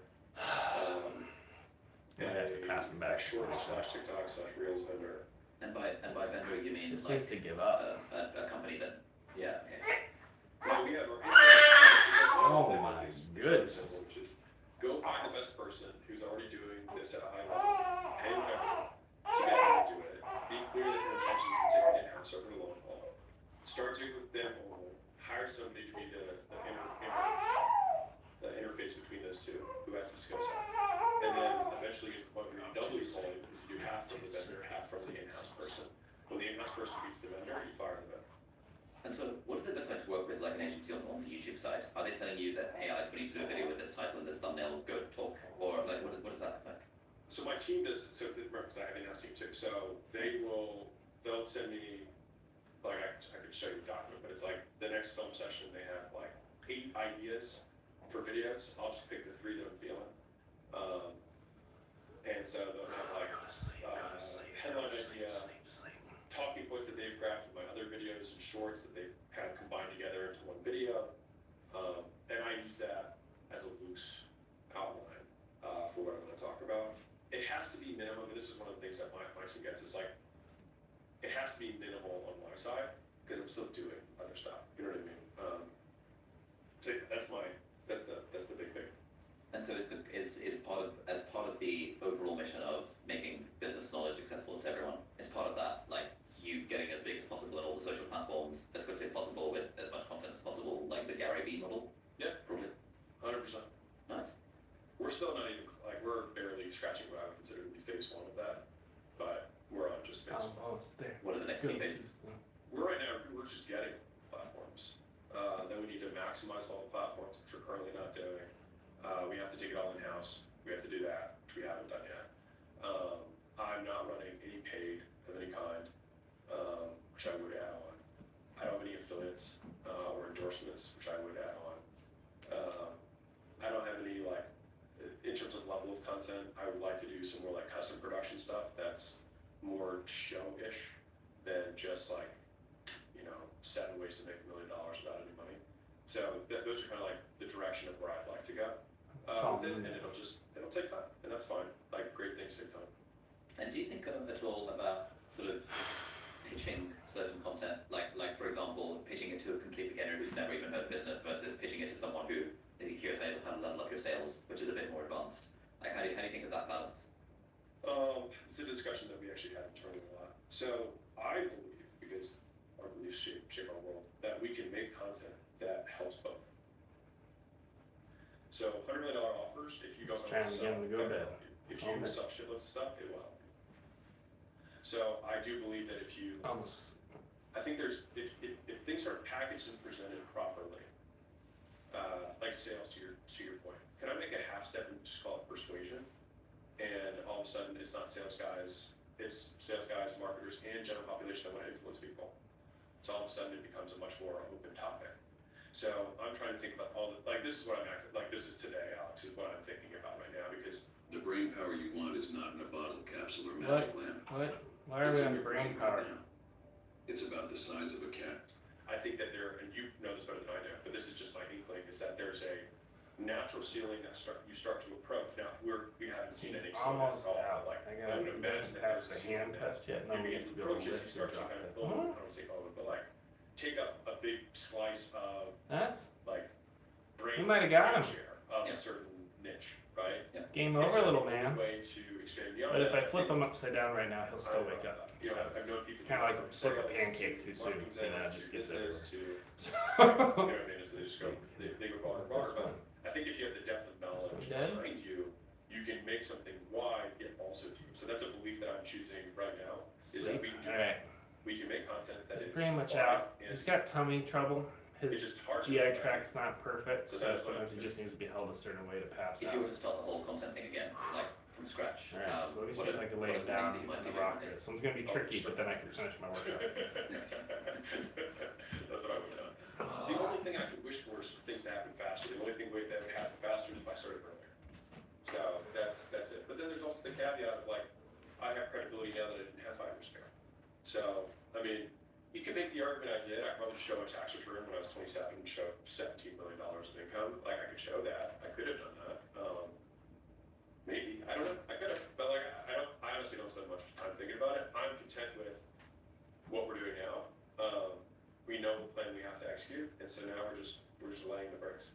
Yeah, I have to pass them back. Shorts/TikTok/Reels vendor. And by vendor you mean Just like needs to give up. a company that okay. Well, we have Oh my goodness. Go find the best person who's already doing this at a high level, pay them to get them to do it. Be clear that your intention is to take it in-house over the long haul. Start to with them, hire somebody to be the interface interface between those two, who has the skill set. And then eventually get to the point where you double your quality because you do half from the vendor, half from the in-house person. When the in-house person beats the vendor, you fire the vendor. And so, what does it look like to work with like an agency on the YouTube side? Are they telling you that, hey Alex, we need to do a video with this title and this thumbnail, go talk? Or like, what does that look like? So my team does, so because I have an in-house team too, so they'll send me, like I could show you a document, but it's like the next film session, they have like 8 ideas for videos. I'll just pick the 3 that I'm feeling. And so they'll have like headline idea, talking points that they've grabbed from my other videos and shorts that they've kind of combined together into one video. And I use that as a loose outline for what I'm going to talk about. It has to be minimum. This is one of the things that my team gets. Is like, it has to be minimal on my side because I'm still doing other stuff. You know what I mean? So that's the big thing. And so is part of the overall mission of making business knowledge accessible to everyone, is part of that like you getting as big as possible on all the social platforms as quickly as possible with as much content as possible, like the Gary Vee model? Yeah, Probably. 100%. Nice. We're still not even like we're barely scratching what I would consider to be phase 1 of that, but we're on just phase 1. It's there. What are the next few phases? We're just getting platforms. Then we need to maximize all the platforms, which we're currently not doing. We have to take it all in-house. We have to do that, which we haven't done yet. I'm not running any paid of any kind, which I would add on. I don't have any affiliates or endorsements, which I would add on. I don't have any like, in terms of level of content, I would like to do some more like custom production stuff that's more show-ish than just like, 7 ways to make $1 million without any money. So those are kind of like the direction of where I'd like to go. And it'll take time, and that's fine. Like great things take time. And do you think at all about sort of pitching certain content, like for example, pitching it to a complete beginner who's never even heard of business versus pitching it to someone who here's how to level up your sales, which is a bit more advanced? Like how do you think of that balance? It's a discussion that we actually had internally a lot. So I believe, because our beliefs shape our world, that we can make content that helps both. So $100 million offers, if you go Trying to get them to go to bed. If you sell shitloads of stuff, it will help you. So I do believe that if you, I think there's, if things are packaged and presented properly, like sales to your point, can I make a half step and just call it persuasion? And all of a sudden it's not sales guys, it's sales guys, marketers, and general population that want to influence people. So all of a sudden it becomes a much more open topic. So I'm trying to think about all the, like this is what I'm acting, like this is today, Alex, is what I'm thinking about right now because the brain power you want is not in a bottle, capsule, or magic lamp. Why are we on brain power? Right now. It's about the size of a cat. I think that and you know this better than I do, but this is just my inkling, is that there's a natural ceiling that you start to approach. Now we haven't seen any ceiling at Almost all. out. Like I would imagine that pass there's a the hand ceiling. test yet. No, And we we have get to to be able approach to it, you lift start and to drop kind of it. own, I don't say own, but like take up a big slice of That's brain We might have got him. share of a certain niche, right? game It's over, a little man. way to expand beyond But if that. I flip him upside down right now, he'll still wake up. You know, I've known It's people kind of like from if you flip a sales pancake to too soon. marketing You know, it sales just to gets business everywhere. to, you know what I mean? So they just go, they go bar to bar. That's But fun. I think if you have the depth of knowledge That's what I'm behind you, you can make something wide yet also deep. So that's a belief that I'm choosing right now. Is that we can do Alright, we can make content that is pretty much wide out. and He's got tummy trouble. it's His just hard. GI tract's not perfect, So so that's what sometimes I'm he just needs to be held a certain way to pass If out. you were to start the whole content thing again, like from scratch, Alright, so let me see what if are- I can what lay are it some down things that you might on do the rocker. differently? This one's gonna be tricky, but then I can finish my workout. That's what I would have done. The only thing I could wish for is for things to happen faster. The only thing that would happen faster is if I started earlier. So that's it. But then there's also the caveat of like, I have credibility now that I didn't have 5 years ago. So, I mean, you can make the argument I did. I could probably show a tax return when I was 27 and show $17 million of income. Like, I could show that. I could have done that. Maybe. I don't know. I could have. But like, I honestly don't spend much time thinking about it. I'm content with what we're doing now. We know the plan we have to execute, and so now we're just laying the bricks.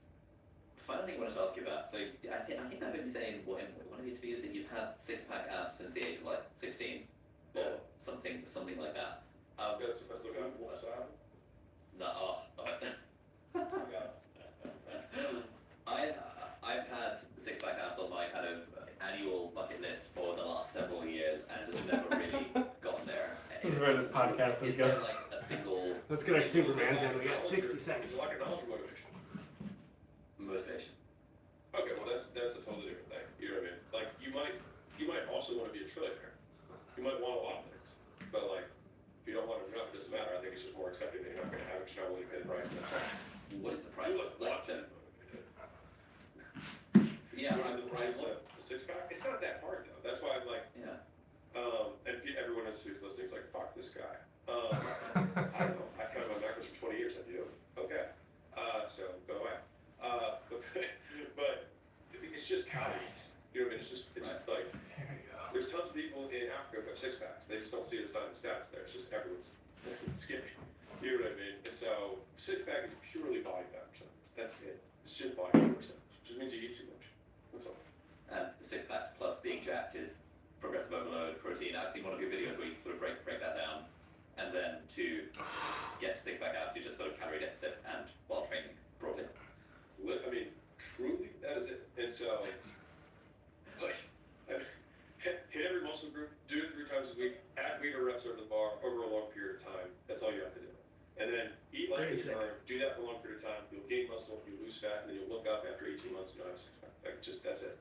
Final thing I wanted to ask you about. So I think I've been saying in one of the interviews that you've had 6-pack abs since the age of like 16 or something like that. Good. So let's look at what's happening. No, I've where this podcast is Is there going. like a single Let's get our Supermans in. We got 60 seconds. It's like a knowledge motivation. motivation? Okay, well that's a totally different thing. You know what I mean? Like you might also want to be a trillionaire. You might want a lot of things, but like if you don't want enough, it doesn't matter. I think it's just more accepting that you're not going to have extra willing to pay the price. And that's all. What is the price? You look Like, want to. yeah, The price of the six pack. It's not that hard though. That's why I'm like, yeah. everyone who's listening is like, fuck this guy. I don't know. I've kind of on macros for 20 years. I do. Okay. So go away. But it's just calories. You know what I mean? It's like, There you go. there's tons of people in Africa who have six packs. They just don't see it as the stats there. It's just everyone's skinny. You know what I mean? And so six pack is purely body fat percentage. That's it. It's just body fat percentage. It just means you eat too much. That's all. And the six pack plus being jacked is progressive overload, protein. I've seen one of your videos where you sort of break that down, and then to get six pack abs, you just sort of calorie deficit and while training broadly. I mean, truly, that is it. And so, like, hit every muscle group, do it 3 times a week, add weight or reps over the bar over a long period of time. That's all you have to do. And then eat less than time, do that for a long period of time. You'll gain muscle, you'll lose fat, and then you'll look up after 18 months and you'll have a six pack. Like, that's it.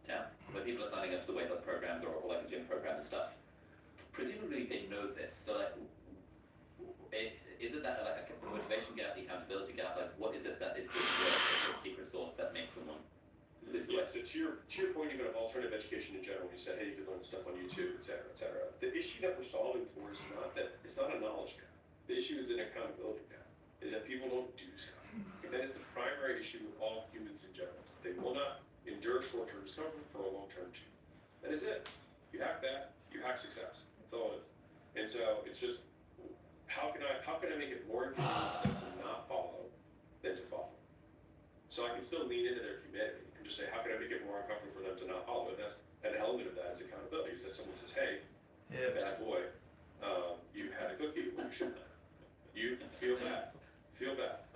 Yeah. When people are signing up to the weight loss programs or like a gym program and stuff, presumably they know this. So like, is it that like a motivation gap, the accountability gap? Like, what is it that is the secret sauce that makes someone lose the Yeah, weight? so to your point even of alternative education in general, when you said, hey, you can learn stuff on YouTube, et cetera, the issue that we're solving for is not that, it's not a knowledge gap. The issue is an accountability gap, is that people don't do stuff. And that is the primary issue with all humans in general. They will not endure short-term discomfort for a long-term change. That is it. You hack that, you hack success. That's all it is. And so it's just, how can I make it more inconvenient for them to not follow than to follow? So I can still lean into their humanity and just say, how can I make it more uncomfortable for them to not follow? And that's an element of that is accountability. Is that someone says, hey, bad boy, you had a cookie when you shouldn't have. You feel bad.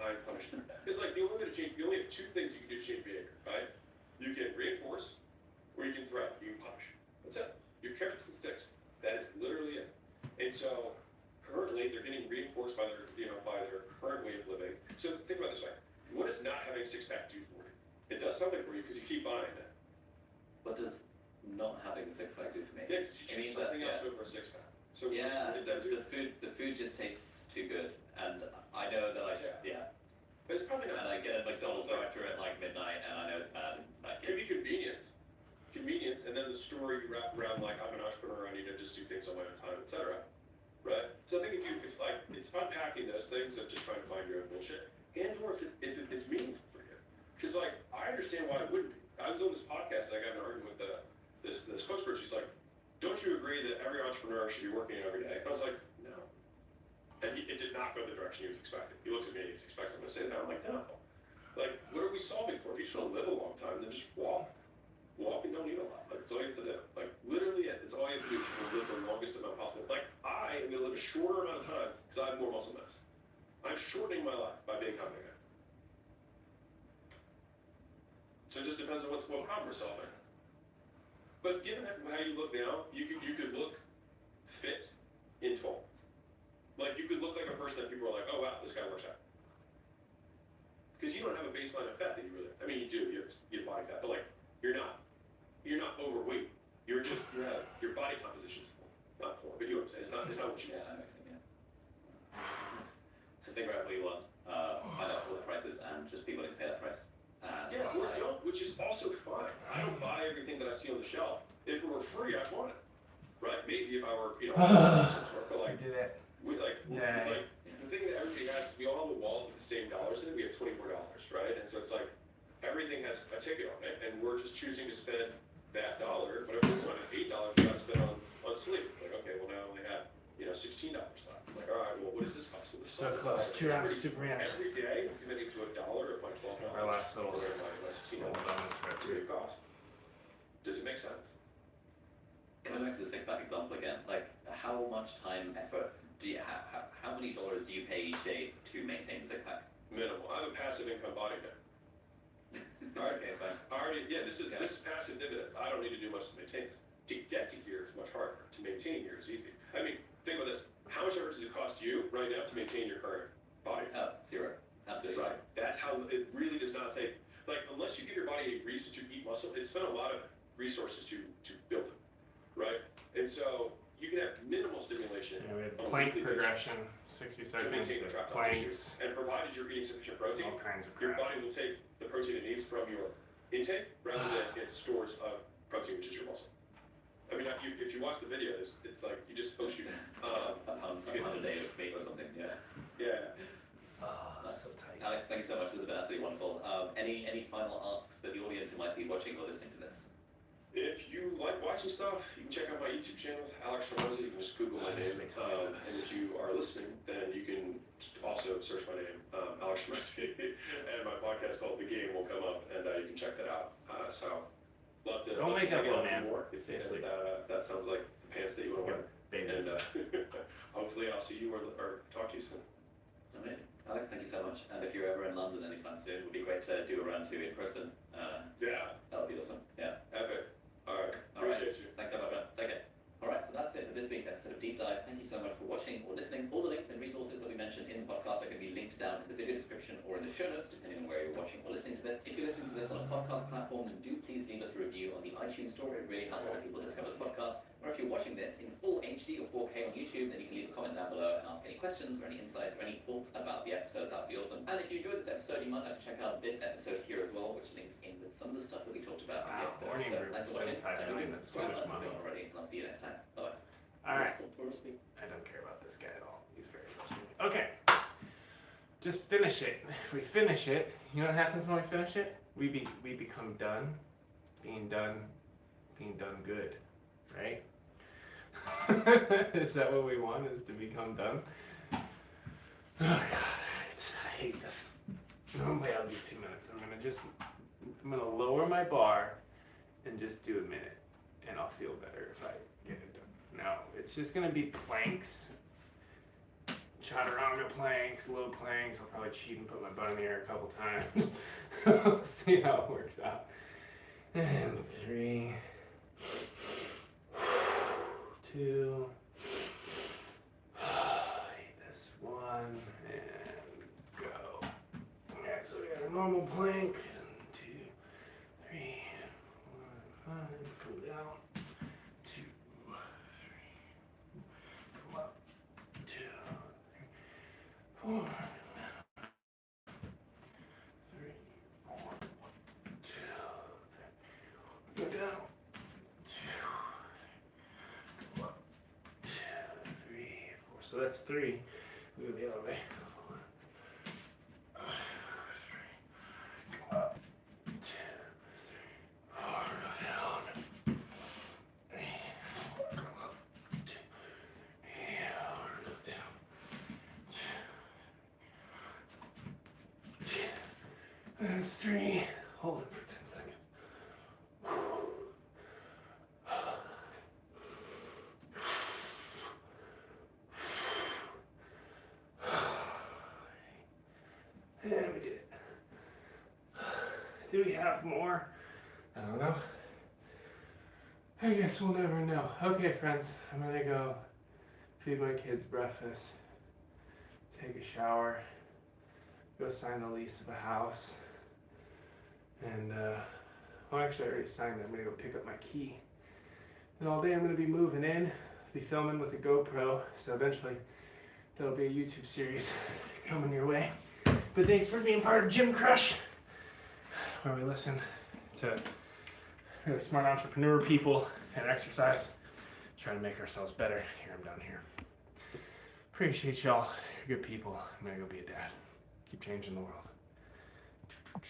I'm punishing you. It's like you only have 2 things you can do to change behavior, right? You can reinforce or you can threaten. You can punish. That's it. Your carrots and sticks. That is literally it. And so currently they're getting reinforced by their current way of living. So think about it this way. What does not having a six-pack do for you? It does something for you because you keep buying it. What does not having a six pack do for me? Yeah, because you It choose means that, something else over a six-pack. So Yeah, what does that do? the food just tastes too good, and I know that I should, yeah. But it's probably And not. I get a McDonald's drive-through at like midnight, and I know it's bad. And like, It could be convenience, and then the story you wrap around like I'm an entrepreneur, I need to just do things on my own time, etc. Right? So I think if like it's unpacking those things of just trying to find your own bullshit, and or if it's meaningful for you, because like I understand why it wouldn't be. I was on this podcast and I got in an argument with the spokesperson. She's like, "Don't you agree that every entrepreneur should be working every day?" And I was like, "No." And it did not go the direction he was expecting. He looks at me and he expects I'm going to say that. I'm like, "No." Like, what are we solving for? If you just want to live a long time, then just walk. Walk and don't eat a lot. Like, it's all you have to do. Like, literally, it's all you have to do to live the longest amount possible. Like, I am going to live a shorter amount of time because I have more muscle mass. I'm shortening my life by being healthy. So it just depends on what problem we're solving. But given how you look now, you could look fit in 12 months. Like, you could look like a person that people are like, oh wow, this guy works out. Because you don't have a baseline of fat that you really, I mean, you do, you have body fat, but like, you're not overweight. Your body composition's poor. Not poor, but you know what I'm saying. It's not what you yeah, want. that makes sense. Yeah. So figure out what you want, find out what the price is, and just be willing to pay that price. Yeah, or don't, which is also fine. I don't buy everything that I see on the shelf. If it were free, I'd want it. Right? Maybe if I were, some sort, but like, do that. like the thing that everybody has is we all have a wallet with the same dollars in it. We have $24, right? And so it's like everything has a ticket on it, and we're just choosing to spend that dollar, whatever we want, $8 we got to spend on sleep. It's like, okay, well now I only have $16 left. I'm like, all right, well, what does this cost? What does this So cost? close. 2 rounds of Supermans. Every day, I'm committing to $1 of my $12. Our last little Or my $16 bonus for to the cost. Does it make sense? Coming back to the six-pack example again, like how much time, effort do you how many dollars do you pay each day to maintain the six-pack? Minimal. I'm a passive income body guy. Okay, fine. This is passive dividends. I don't need to do much to maintain this. To get to here is much harder. To maintain here is easy. I mean, maintain your current body. Oh, 0. Absolutely. Right. That's how it really does not take, like, unless you give your body a reason to eat muscle, it's spent a lot of resources to build it, right? And so you can have minimal stimulation Yeah, we had on a plank weekly basis progression, 60 to seconds, maintain of contractile planks, tissue. And provided you're eating sufficient protein, all kinds of your crap. body will take the protein it needs from your intake rather than its stores of protein, which is your muscle. I mean, if you watch the videos, it's like you just push you. A pound a day of meat or something, yeah. Yeah. Oh, that's so tight. Alex, thank you so much. This has been absolutely wonderful. Any final asks for the audience who might be watching or listening to this? If you like watching stuff, you can check out my YouTube channel, Alex Hormozi. You can just Google my name. And if you are listening, then you can also search my name, Alex Hormozi, and my podcast called The Game will come up, and you can check that out. So, love to. Don't make that hang out one, with you man. more. If Seriously. that sounds like the pants that you want to wear. Baby. And hopefully, I'll see you or talk to you soon. Amazing. Alex, thank you so much. And if you're ever in London anytime soon, it would be great to do a round 2 in person. Yeah. That would be awesome. Yeah. Epic. All right. All right. Appreciate you. Thanks so much, man. Take care. Alright, so that's it for this week's episode of Deep Dive. Thank you so much for watching or listening. All the links and resources that we mentioned in the podcast are going to be linked down in the video description or in the show notes, depending on where you're watching or listening to this. If you're listening to this on a podcast platform, then do please leave us a review on the iTunes store. It really helps other people discover the podcast. Or if you're watching this in full HD or 4K on YouTube, then you can leave a comment down below and ask any questions or any insights or any thoughts about the episode. That would be awesome. And if you enjoyed this episode, you might like to check out this episode here as well, which links in with some of the stuff that we talked about in the Wow, episode. morning So group, thanks for watching. 75 million, that's too much money. Already, and I'll see you next time. Bye. Alright. I don't care about this guy at all. He's very frustrating. Okay. Just finish it. If we finish it, you know what happens when we finish it? We become done. Being done good. Right? Is that what we want? Is to become done? Oh god, I hate this. Normally I'll do 2 minutes. I'm gonna lower my bar and just do a minute. And I'll feel better if I get it done. No, it's just gonna be planks. Chaturanga planks, low planks. I'll probably cheat and put my butt in the air a couple times. We'll see how it works out. And 3, 2, this 1, and go. Okay, so we got a normal plank. 2, 3, 1, 5, pull down. 2, 3, come up. 2, 3, 4. 3, 4, 2, 3. Go down. 2, go up. 2, 3, 4. So that's 3. Go the other way. 4, 3. Go up. 2, 4. Go down. 3, 4. Go up. 2, 4. Go down. 2. That's 3. Hold it for 10 seconds. And we did it. Do we have more? I don't know. I guess we'll never know. Okay, friends, I'm gonna go feed my kids breakfast, take a shower, go sign the lease of a house, and well, actually I already signed it. I'm gonna go pick up my key. And all day I'm gonna be moving in, be filming with a GoPro, so eventually there'll be a YouTube series coming your way. But thanks for being part of Gym Crush, where we listen to really smart entrepreneur people and exercise, trying to make ourselves better. Here, I'm down here. Appreciate y'all. You're good people. I'm gonna go be a dad. Keep changing the world.